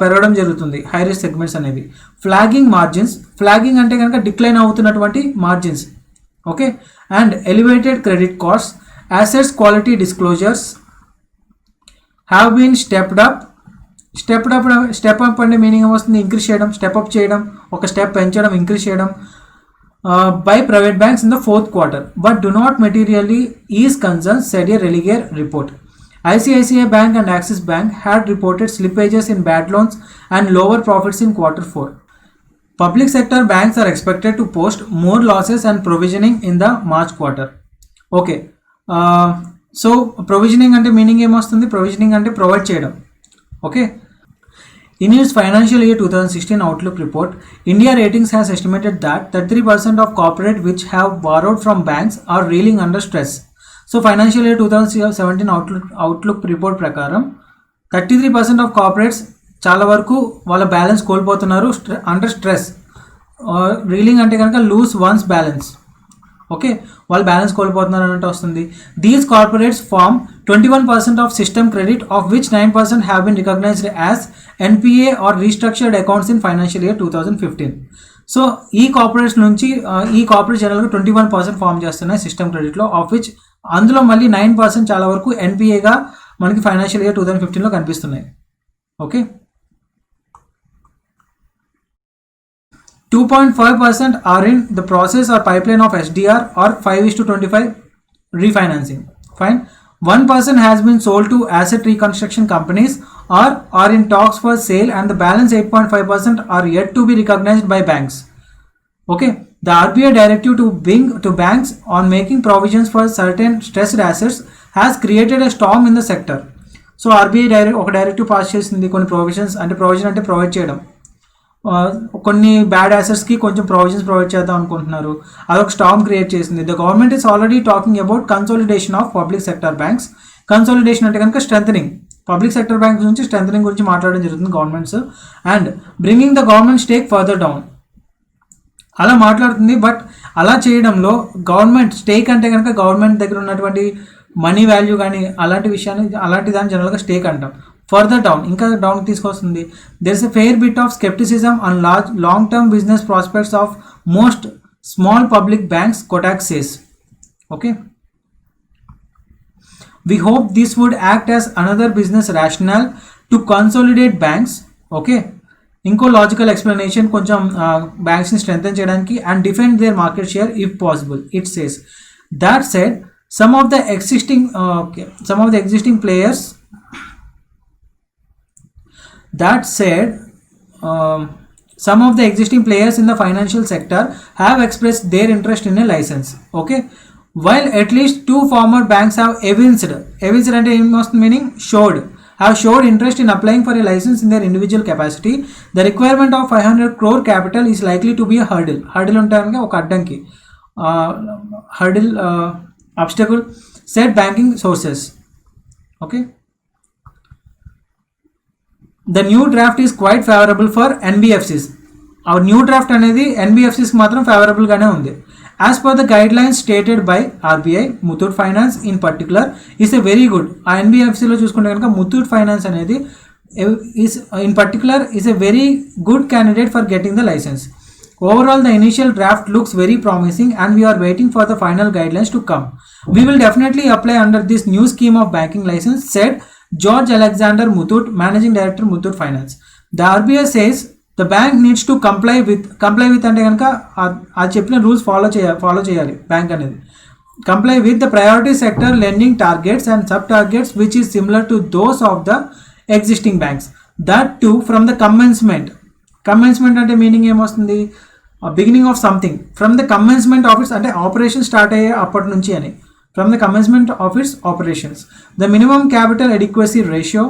పెరగడం జరుగుతుంది హై రిస్క్ సెగ్మెంట్స్ అనేవి. ఫ్లాగింగ్ మార్జిన్స్, ఫ్లాగింగ్ అంటే కనుక డిక్లైన్ అవుతున్నటువంటి margins. Okay, and elevated credit cost, assets quality disclosures have been stepped up. Step up అంటే మీనింగ్ వస్తుంది ఇంక్రీజ్ చేయడం, స్టెప్ అప్ చేయడం, ఒక స్టెప్ పెంచడం, ఇంక్రీజ్ చేయడం by private banks in the fourth quarter, but do not materially ease concerns, said a Religare report. ICICI Bank and Axis Bank had reported slippages in bad loans and lower profits in quarter 4. Public sector banks are expected to post more losses and provisioning in the March quarter. Okay, so provisioning ante meaning em vastundi, provisioning ante provide cheyadam. Okay, in its financial year 2016 outlook report, India Ratings has estimated that 33% of corporate which have borrowed from banks are reeling under stress. So financial year 2017 outlook report ప్రకారం 33% of corporates చాలా వరకు వాళ్ళ బ్యాలెన్స్ కోల్పోతున్నారు అండర్ స్ట్రెస్. రీలింగ్ అంటే కనుక లూజ్ వన్స్ బ్యాలెన్స్. ఓకే, వాళ్ళు బ్యాలెన్స్ కోల్పోతున్నారు అన్నట్టు వస్తుంది. These corporates form 21% of system credit, of which 9% have been recognised as NPA or restructured accounts in financial year 2015. So ఈ కార్పొరేట్స్ నుంచి ఈ కార్పొరేట్ జనరల్గా 21% ఫామ్ చేస్తున్నాయి సిస్టమ్ క్రెడిట్లో, ఆఫ్ విచ్ అందులో మళ్ళీ 9% చాలా వరకు ఎన్పిఏగా మనకి ఫైనాన్షియల్ ఇయర్ 2015లో కనిపిస్తున్నాయి. Okay, 2.5% are in the process or pipeline of SDR or 5:25 refinancing. Fine. 1% has been sold to asset reconstruction companies or are in talks for sale, and the balance 8.5% are yet to be recognized by banks. Okay, the RBI directive to banks on making provisions for certain stressed assets has created a storm in the sector. So RBI ఒక డైరెక్టివ్ పాస్ చేసింది, కొన్ని ప్రొవిజన్స్ అంటే ప్రొవిజన్ అంటే ప్రొవైడ్ చేయడం, కొన్ని బ్యాడ్ అసెట్స్కి కొంచెం ప్రొవిజన్స్ ప్రొవైడ్ చేద్దాం అనుకుంటున్నారు, అదొక స్టామ్ క్రియేట్ చేసింది. The government is already talking about consolidation of public sector banks. Consolidation అంటే కనుక స్ట్రెంథనింగ్, పబ్లిక్ సెక్టర్ బ్యాంక్స్ నుంచి స్ట్రెంథనింగ్ గురించి మాట్లాడడం జరుగుతుంది governments, and bringing the government stake further down అలా మాట్లాడుతుంది. బట్ అలా చేయడంలో గవర్నమెంట్ స్టేక్ అంటే కనుక గవర్నమెంట్ దగ్గర ఉన్నటువంటి మనీ వాల్యూ కానీ అలాంటి విషయాన్ని, అలాంటి దాన్ని జనరల్గా స్టేక్ అంటాం. ఫర్దర్ డౌన్, ఇంకా డౌన్ తీసుకొస్తుంది. There is a fair bit of scepticism on long term business prospects of most small public banks, Kotak says. Okay, we hope this would act as another business rationale to consolidate banks. Okay, ఇంకో లాజికల్ ఎక్స్ప్లెనేషన్ కొంచెం బ్యాంక్స్ని స్ట్రెంథెన్ చేయడానికి and defend their market share if possible. It says that said some of the existing players that said some of the existing players in the financial sector have expressed their interest in a license. Okay, while at least 2 former banks have evinced అంటే ఏం వస్తుంది meaning, have showed interest in applying for a license in their individual capacity, the requirement of 500 crore capital is likely to be a hurdle ఉంటారనగా ఒక అడ్డంకి, obstacle, said banking sources. Okay, the new draft is quite favorable for NBFCs. Our new draft అనేది NBFCs మాత్రం ఫేవరబుల్ గానే ఉంది. As per the guidelines stated by RBI, Muthoot Finance in particular is a very good, ఆ NBFCలో చూసుకుంటే కనుక Muthoot Finance అనేది is in particular is a very good candidate for getting the license. Overall, the initial draft looks very promising and we are waiting for the final guidelines to come. We will definitely apply under this new scheme of banking license, said George Alexander Muthoot, Managing Director, Muthoot Finance. The RBI says the bank needs to comply with అంటే కనుక ఆ చెప్పిన రూల్స్ ఫాలో చేయాలి బ్యాంక్ అనేది. Comply with the priority sector lending targets and sub targets which is similar to those of the existing banks. That too from the commencement అంటే మీనింగ్ ఏమొస్తుంది, beginning of something, from the commencement of it's అంటే ఆపరేషన్ స్టార్ట్ అయ్యే అప్పటి నుంచి అని, from the commencement of it's operations. The minimum capital adequacy ratio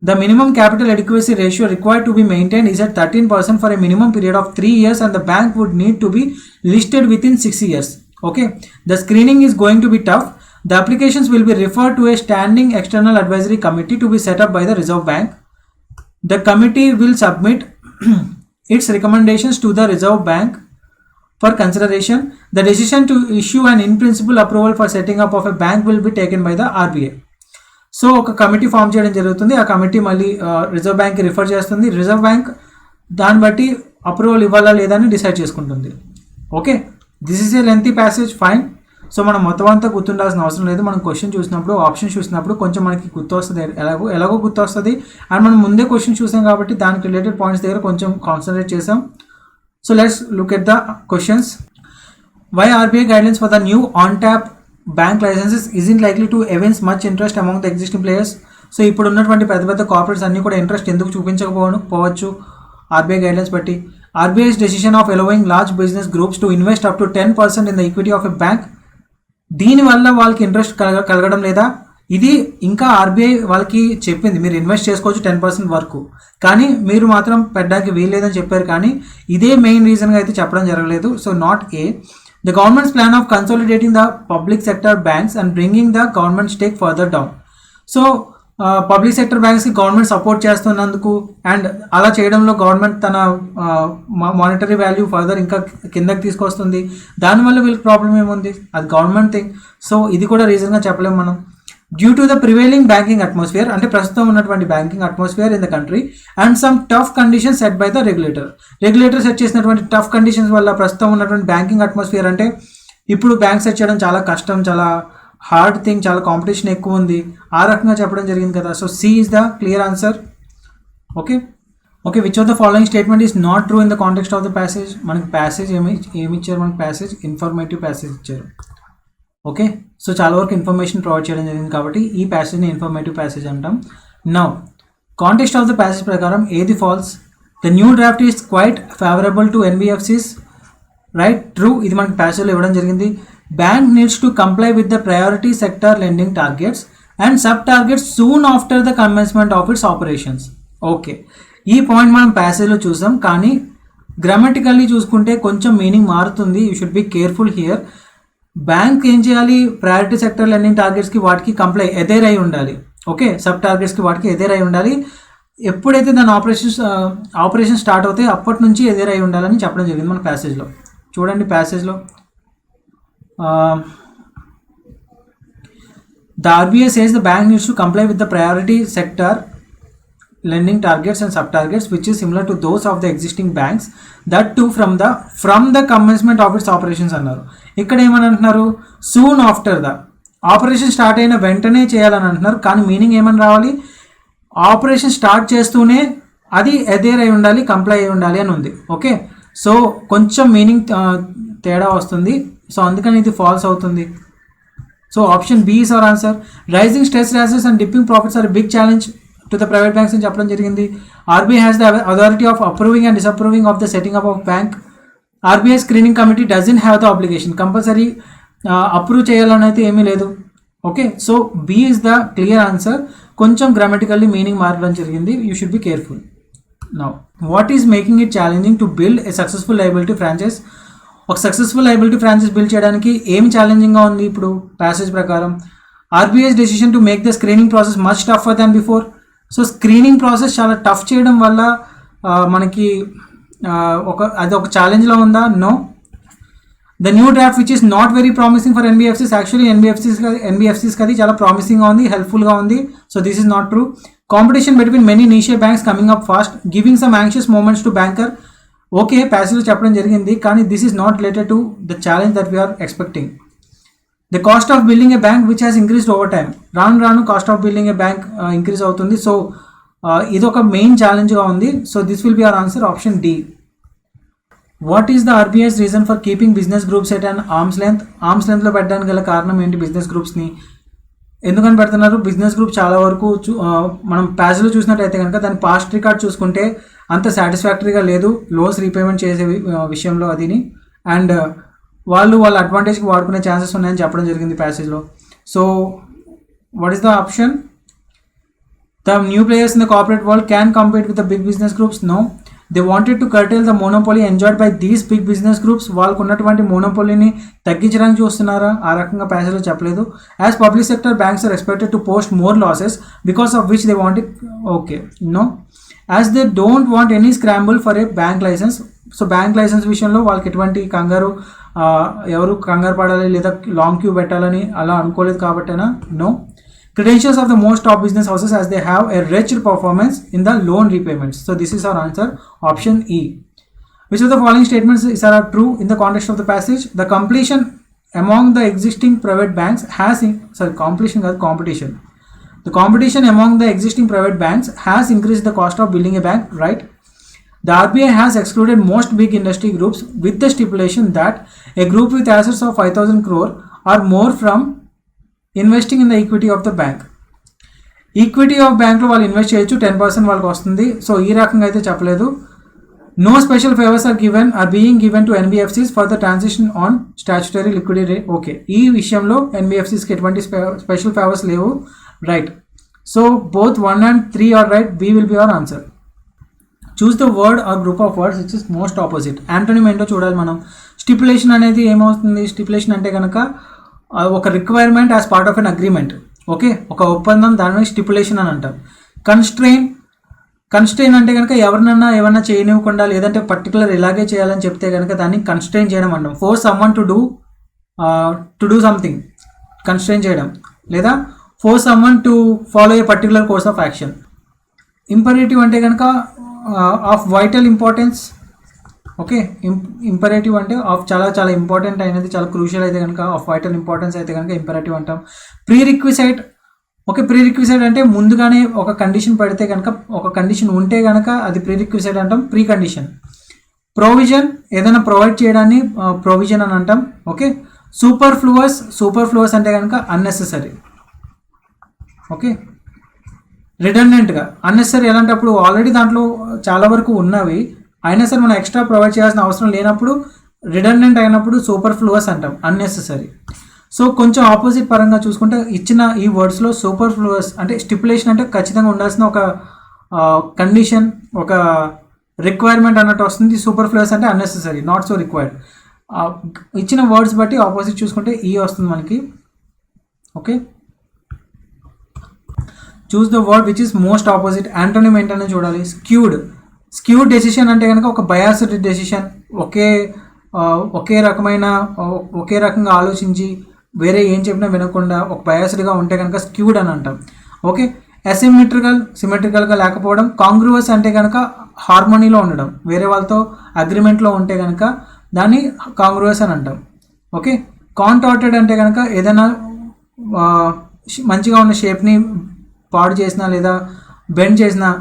The minimum capital adequacy ratio required to be maintained is at 13% for a minimum period of 3 years and the bank would need to be listed within 6 years. Okay, the screening is going to be tough. The applications will be referred to a standing external advisory committee to be set up by the Reserve Bank. The committee will submit its recommendations to the Reserve Bank for consideration. The decision to issue an in-principle approval for setting up of a bank will be taken by the RBI. So ఒక కమిటీ ఫామ్ చేయడం జరుగుతుంది. ఆ కమిటీ మళ్ళీ రిజర్వ్ బ్యాంక్కి రిఫర్ చేస్తుంది. రిజర్వ్ బ్యాంక్ దాన్ని బట్టి అప్రూవల్ ఇవ్వాలా లేదా అని డిసైడ్ చేసుకుంటుంది. Okay, this is a lengthy passage, fine. So మనం మొత్తం అంతా గుర్తుండాల్సిన అవసరం లేదు. మనం క్వశ్చన్ చూసినప్పుడు, ఆప్షన్ చూసినప్పుడు కొంచెం మనకి గుర్తు వస్తుంది, ఎలాగో గుర్తు వస్తుంది. అండ్ మనం ముందే క్వశ్చన్ చూసాం కాబట్టి దానికి రిలేటెడ్ పాయింట్స్ దగ్గర కొంచెం కాన్సన్ట్రేట్ చేసాం. So let's look at the questions. Why RBI guidelines for the new on tap bank licenses isn't likely to evince much interest among the existing players. So ఇప్పుడు ఉన్నటువంటి పెద్ద కార్పొరేట్స్ అన్నీ కూడా ఇంట్రెస్ట్ ఎందుకు చూపించకపోవచ్చు ఆర్బీఐ గైడ్లైన్స్ బట్టి. RBI's decision of allowing large business groups to invest up to 10% in the equity of a bank, దీనివల్ల వాళ్ళకి ఇంట్రెస్ట్ కలగడం లేదా? ఇది ఇంకా ఆర్బీఐ వాళ్ళకి చెప్పింది మీరు ఇన్వెస్ట్ చేసుకోవచ్చు 10% వరకు, కానీ మీరు మాత్రం పెట్టడానికి వీల్లేదని చెప్పారు, కానీ ఇదే మెయిన్ రీజన్గా అయితే చెప్పడం జరగలేదు. So not a. The government's plan of consolidating the public sector banks and bringing the government stake further down. So public sector బ్యాంక్స్కి గవర్నమెంట్ సపోర్ట్ చేస్తున్నందుకు అండ్ అలా చేయడంలో గవర్నమెంట్ తన మానిటరీ వాల్యూ ఫర్దర్ ఇంకా కిందకి తీసుకొస్తుంది, దానివల్ల వీళ్ళకి ప్రాబ్లం ఏముంది, అది గవర్నమెంట్ థింగ్. సో ఇది కూడా రీజన్గా చెప్పలేము మనం. Due to the prevailing banking atmosphere అంటే ప్రస్తుతం ఉన్నటువంటి banking atmosphere in the country and some tough conditions set by the regulator set చేసినటువంటి టఫ్ కండిషన్స్ వల్ల ప్రస్తుతం ఉన్నటువంటి బ్యాంకింగ్ అట్మాస్ఫియర్ అంటే ఇప్పుడు బ్యాంక్ సెట్ చేయడం చాలా కష్టం, చాలా హార్డ్ థింగ్, చాలా కాంపిటీషన్ ఎక్కువ ఉంది, ఆ రకంగా చెప్పడం జరిగింది కదా. So C is the clear answer. Okay which of the following statement is not true in the context of the passage. మనకి ప్యాసేజ్ ఏమి ఇచ్చారు, మనకి ప్యాసేజ్ ఇన్ఫర్మేటివ్ ప్యాసేజ్ ఇచ్చారు. ఓకే, సో చాలా వరకు ఇన్ఫర్మేషన్ ప్రొవైడ్ చేయడం జరిగింది కాబట్టి ఈ ప్యాసేజ్ని ఇన్ఫర్మేటివ్ ప్యాసేజ్ అంటాం. Now context of the passage ప్రకారం ఏది false? The new draft is quite favourable to NBFCs, right, true. ఇది మనకి ప్యాసేజ్లో ఇవ్వడం జరిగింది. Bank needs to comply with the priority sector lending targets and sub targets soon after the commencement of it's operations. Okay, ఈ పాయింట్ మనం ప్యాసేజ్లో చూసాం, కానీ గ్రామటికల్లీ చూసుకుంటే కొంచెం మీనింగ్ మారుతుంది. You should be careful here. Bank ఏం చేయాలి, ప్రయారిటీ సెక్టర్ లెండింగ్ టార్గెట్స్కి వాటికి కంప్లై ఎదేరై ఉండాలి. ఓకే, సబ్ టార్గెట్స్కి వాటికి ఎదేరై ఉండాలి. ఎప్పుడైతే దాని ఆపరేషన్ స్టార్ట్ అవుతాయి అప్పటి నుంచి ఎదేరై ఉండాలని చెప్పడం జరిగింది మన ప్యాసేజ్లో. చూడండి ప్యాసేజ్లో the RBI says the bank needs to comply with the priority sector lending targets and sub targets which is similar to those of the existing banks, that too from the commencement of its operations అన్నారు. ఇక్కడ ఏమని అంటున్నారు, soon after the operation start అయిన వెంటనే చేయాలని అంటున్నారు, కానీ మీనింగ్ ఏమని రావాలి, ఆపరేషన్ స్టార్ట్ చేస్తూనే అది ఎదేర్ అయి ఉండాలి, కంప్లై అయి ఉండాలి అని ఉంది. ఓకే, సో కొంచెం మీనింగ్ తేడా వస్తుంది, సో అందుకని ఇది ఫాల్స్ అవుతుంది. So option B is our answer. Rising stress raises and dipping profits are big challenge to the private banks అని చెప్పడం జరిగింది. RBI has the authority of approving and disapproving of the setting up of bank. RBI screening committee doesn't have the obligation, compulsory approve చేయాలని అయితే ఏమీ లేదు. Okay, so B is the clear answer. కొంచెం గ్రామటికల్లీ మీనింగ్ మారడం జరిగింది, you should be careful. Now what is making it challenging to build a successful liability franchise? ఒక సక్సెస్ఫుల్ లయబిలిటీ ఫ్రాంచైజ్ బిల్డ్ చేయడానికి ఏం ఛాలెంజింగ్గా ఉంది ఇప్పుడు ప్యాసేజ్ ప్రకారం? RBI's decision to make the screening process much tougher than before. So screening process చాలా టఫ్ చేయడం వల్ల మనకి అది ఒక ఛాలెంజ్లో ఉందా? No. The new draft which is not very promising for NBFCs. Actually NBFCs అది చాలా ప్రామిసింగ్గా ఉంది, హెల్ప్ఫుల్గా ఉంది. So this is not true. Competition between many niche banks coming up fast, giving some anxious moments to banker. Okay, ప్యాసేజ్లో చెప్పడం జరిగింది, కానీ this is not related to the challenge that we are expecting. The cost of building a bank which has increased over time. రాను రాను cost of building a bank increase అవుతుంది. సో ఇది ఒక మెయిన్ ఛాలెంజ్గా ఉంది. So this will be our answer, option D. What is the RBI's reason for keeping business groups at and arms లెంత్లో పెట్టడానికి గల కారణం ఏంటి? బిజినెస్ గ్రూప్స్ని ఎందుకని పెడుతున్నారు? బిజినెస్ గ్రూప్ చాలా వరకు మనం ప్యాజ్లో చూసినట్టయితే కనుక దాని పాస్ట్ రికార్డ్ చూసుకుంటే అంత సాటిస్ఫాక్టరీగా లేదు లోన్స్ రీపేమెంట్ చేసే విషయంలో అదిని. అండ్ వాళ్ళ అడ్వాంటేజ్కి వాడుకునే ఛాన్సెస్ ఉన్నాయని చెప్పడం జరిగింది ప్యాసేజ్లో. So what is the option? The new players in the corporate world can compete with the big business groups? No. They wanted to curtail the monopoly enjoyed by these big business groups. వాళ్ళకు ఉన్నటువంటి మోనోపోలీని తగ్గించడానికి చూస్తున్నారా? ఆ రకంగా ప్యాసేజ్లో చెప్పలేదు. As public sector banks are expected to post more losses because of which they want it. Okay, no. As they don't want any scramble for a bank licence. So bank licence విషయంలో వాళ్ళకి ఎటువంటి ఎవరు కంగారు పడాలి లేదా లాంగ్ క్యూ పెట్టాలని అలా అనుకోలేదు కాబట్టేనా? No. Credentials of the most top business houses as they have a wretched performance in the loan repayments. So this is our answer, option E. Which of the following statements are true in the context of the passage? The competition among the existing private banks has competition. The competition among the existing private banks has increased the cost of building a bank, right? The RBI has excluded most big industry groups with the stipulation that a group with assets of 5,000 crore or more from investing in the equity of the bank. Equity of బ్యాంక్లో వాళ్ళు ఇన్వెస్ట్ చేయొచ్చు, 10% వాళ్ళకి వస్తుంది. సో ఈ రకంగా అయితే చెప్పలేదు. No special favours are being given to NBFCs for the transition on statutory liquidity. Okay, ఈ విషయంలో ఎన్బిఎఫ్సిస్కి ఎటువంటి స్పెషల్ ఫేవర్స్ లేవు, right. So both 1 and 3 are right. B will be our answer. Choose the word or group of words which is most opposite. Antonym ఏంటో చూడాలి మనం. స్టిపులేషన్ అనేది ఏమవుతుంది? స్టిపులేషన్ అంటే కనుక ఒక requirement as part of N agreement. Okay, ఒక ఒప్పందం, దాని స్టిపులేషన్ అని అంటాం. కన్స్ట్రెయిన్ అంటే కనుక ఏమన్నా చేయనివ్వకుండా లేదంటే పర్టికులర్ ఇలాగే చేయాలని చెప్తే కనుక దాన్ని కన్స్ట్రెయిన్ చేయడం అంటాం. Force someone to do something, constrain చేయడం, లేదా force someone to follow A particular course of action. Imperative అంటే కనుక of vital importance. Okay, imperative అంటే ఆఫ్ చాలా చాలా ఇంపార్టెంట్ అయినది, చాలా క్రూషియల్ అయితే కనుక, ఆఫ్ వైటల్ ఇంపార్టెన్స్ అయితే కనుక ఇంపరేటివ్ అంటాం. ప్రీ రిక్విసైట్. ఓకే, ప్రీ రిక్విసైట్ అంటే ముందుగానే ఒక కండిషన్ పెడితే కనుక, ఒక కండిషన్ ఉంటే కనుక అది ప్రీ రిక్విసైట్ అంటాం, ప్రీ కండిషన్. ప్రొవిజన్, ఏదైనా ప్రొవైడ్ చేయడాన్ని ప్రొవిజన్ అని అంటాం. ఓకే, సూపర్ఫ్లూవస్ అంటే కనుక అన్నెసెసరీ. ఓకే, రిడండెంట్గా. అన్నెసరీ ఎలాంటప్పుడు ఆల్రెడీ దాంట్లో చాలా వరకు ఉన్నవి అయినా సరే మనం ఎక్స్ట్రా ప్రొవైడ్ చేయాల్సిన అవసరం లేనప్పుడు రిడండెంట్ అయినప్పుడు సూపర్ఫ్లూవస్ అంటాం, అన్నెసెసరీ. సో కొంచెం ఆపోజిట్ పరంగా చూసుకుంటే ఇచ్చిన ఈ వర్డ్స్లో సూపర్ఫ్లూవస్ అంటే స్టిపులేషన్ అంటే ఖచ్చితంగా ఉండాల్సిన ఒక కండిషన్, ఒక రిక్వైర్మెంట్ అన్నట్టు వస్తుంది. సూపర్ఫ్లూవస్ అంటే అన్నెసెసరీ, నాట్ సో రిక్వైర్డ్. ఇచ్చిన వర్డ్స్ బట్టి ఆపోజిట్ చూసుకుంటే ఈ వస్తుంది మనకి. Okay, choose the word which is most opposite. Antonym ఏంటనే చూడాలి. స్క్యూడ్ డెసిషన్ అంటే కనుక ఒక బయాస్డ్ డెసిషన్, ఒకే రకంగా ఆలోచించి వేరే ఏం చెప్పినా వినకుండా ఒక బయాస్డ్గా ఉంటే కనుక స్క్యూడ్ అని అంటాం. ఓకే, సిమెట్రికల్గా లేకపోవడం. కాంగ్రువస్ అంటే కనుక హార్మోనీలో ఉండడం, వేరే వాళ్ళతో అగ్రిమెంట్లో ఉంటే కనుక దాన్ని కాంగ్రువస్ అని అంటాం. ఓకే, కాంటార్టెడ్ అంటే కనుక ఏదైనా మంచిగా ఉన్న షేప్ని పాడు చేసినా లేదా బెండ్ చేసినా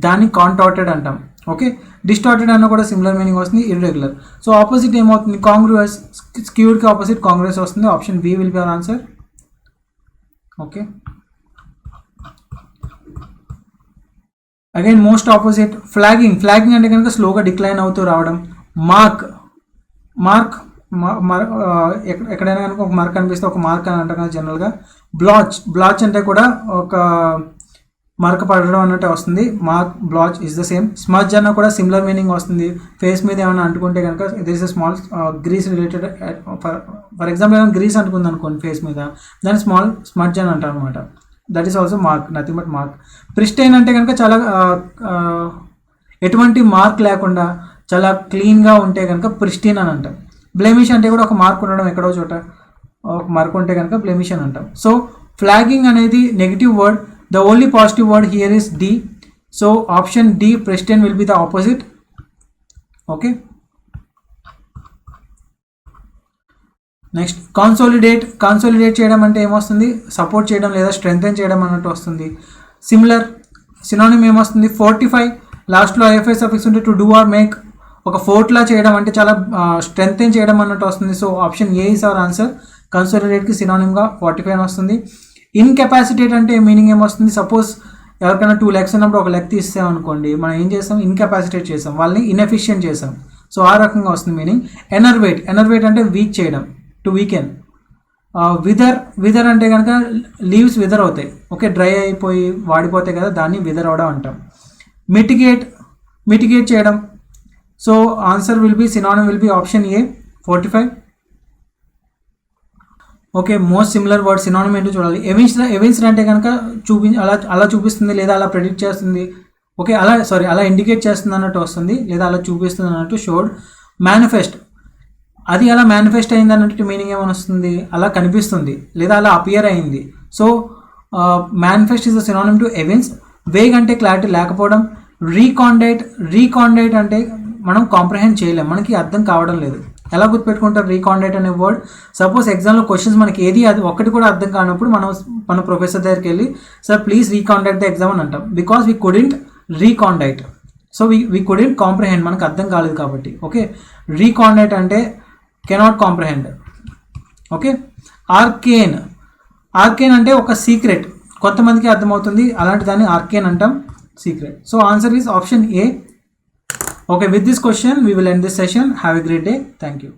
దాన్ని కాంటార్టెడ్ అంటాం. ఓకే, డిస్టార్టెడ్ అన్న కూడా సిమిలర్ మీనింగ్ వస్తుంది, ఇర్రెగ్యులర్. సో ఆపోజిట్ ఏమవుతుంది? కాంగ్రువస్. స్క్యూడ్కి ఆపోజిట్ కాంగ్రువస్ వస్తుంది. Option B will be our answer. Okay, again most opposite. Flagging అంటే కనుక స్లోగా డిక్లైన్ అవుతూ రావడం. మార్క్ ఎక్కడైనా కనుక ఒక మార్క్ కనిపిస్తే ఒక మార్క్ అని అంటాం కదా జనరల్గా. బ్లాచ్ అంటే కూడా ఒక మరక పడడం అన్నట్టు వస్తుంది. బ్లాచ్ ఇస్ ద సేమ్. స్మజ్ అన్న కూడా సిమిలర్ మీనింగ్ వస్తుంది. ఫేస్ మీద ఏమైనా అంటుకుంటే కనుక this is small grease related. For example ఏమైనా గ్రీస్ అనుకుంది అనుకోండి ఫేస్ మీద, దాన్ని స్మాల్ స్మజ్ అని అంటారు అనమాట. That is also mark, nothing but mark. Pristine అంటే కనుక చాలా ఎటువంటి మార్క్ లేకుండా చాలా క్లీన్గా ఉంటే కనుక ప్రిస్టీన్ అని అంటాం. బ్లెమిష్ అంటే కూడా ఒక మార్క్ ఉండడం, ఎక్కడో చోట ఒక మార్క్ ఉంటే కనుక బ్లెమిష్ అని అంటాం. సో ఫ్లాగింగ్ అనేది negative word. The only positive word here is D. So option D pristine will be the opposite. Okay, next consolidate చేయడం అంటే ఏమొస్తుంది? సపోర్ట్ చేయడం లేదా స్ట్రెంగ్తెన్ చేయడం అన్నట్టు వస్తుంది. సిమిలర్ సినానిమ్ ఏమొస్తుంది? ఫోర్టిఫై, లాస్ట్లో ఐఎఫ్ఐ సఫిక్స్ ఉంటే టు డూ ఆర్ మేక్, ఒక ఫోర్ట్లా చేయడం అంటే చాలా స్ట్రెంగ్తెన్ చేయడం అన్నట్టు వస్తుంది. So option A is our answer. కన్సోలిడేట్కి సినానిమ్గా ఫోర్టిఫై అని వస్తుంది. ఇన్కెపాసిటేట్ అంటే మీనింగ్ ఏమొస్తుంది? సపోజ్ ఎవరికైనా 2 legs ఉన్నప్పుడు ఒక లెగ్ తీస్తాం అనుకోండి, మనం ఏం చేస్తాం? ఇన్కెపాసిటేట్ చేస్తాం, వాళ్ళని ఇన్ఎఫిషియెంట్ చేస్తాం. సో ఆ రకంగా వస్తుంది మీనింగ్. ఎనర్వేట్ అంటే వీక్ చేయడం, టు వీకెన్. విదర్ అంటే కనుక లీవ్స్ విదర్ అవుతాయి, ఓకే, డ్రై అయిపోయి వాడిపోతాయి కదా, దాన్ని విదర్ అవడం అంటాం. మిటిగేట్ చేయడం. So answer will be, synonym will be option A 45. Okay, most similar word synonym ఏంటో చూడాలి. ఎవిన్స్డ్ అంటే కనుక అలా చూపిస్తుంది లేదా అలా ప్రెడిక్ట్ చేస్తుంది, ఓకే, అలా ఇండికేట్ చేస్తుంది అన్నట్టు వస్తుంది, లేదా అలా చూపిస్తుంది అన్నట్టు. షోడ్. మేనిఫెస్ట్, అది అలా మేనిఫెస్ట్ అయింది అన్నట్టు మీనింగ్ ఏమైనా వస్తుంది? అలా కనిపిస్తుంది లేదా అలా అపియర్ అయింది. So manifest is the synonym to evince. Vague అంటే క్లారిటీ లేకపోవడం. రీకాండైట్ అంటే మనం కాంప్రహెండ్ చేయలేం, మనకి అర్థం కావడం లేదు. ఎలా గుర్తుపెట్టుకుంటారు రీకాండైట్ అనే వర్డ్? సపోజ్ ఎగ్జామ్లో క్వశ్చన్స్ మనకి అది ఒక్కటి కూడా అర్థం కానప్పుడు మన ప్రొఫెసర్ దగ్గరికి వెళ్ళి sir please recondite the exam అని అంటాం. Because we couldn't recondite, so we couldn't comprehend, మనకు అర్థం కాలేదు కాబట్టి. ఓకే, రీకాండైట్ అంటే కెనాట్ కాంప్రహెండ్. ఓకే, ఆర్కేన్ అంటే ఒక సీక్రెట్, కొంతమందికి అర్థమవుతుంది, అలాంటి దాన్ని ఆర్కేన్ అంటాం, secret. So answer is option A. Okay, with this question we will end this session. Have a great day. Thank you.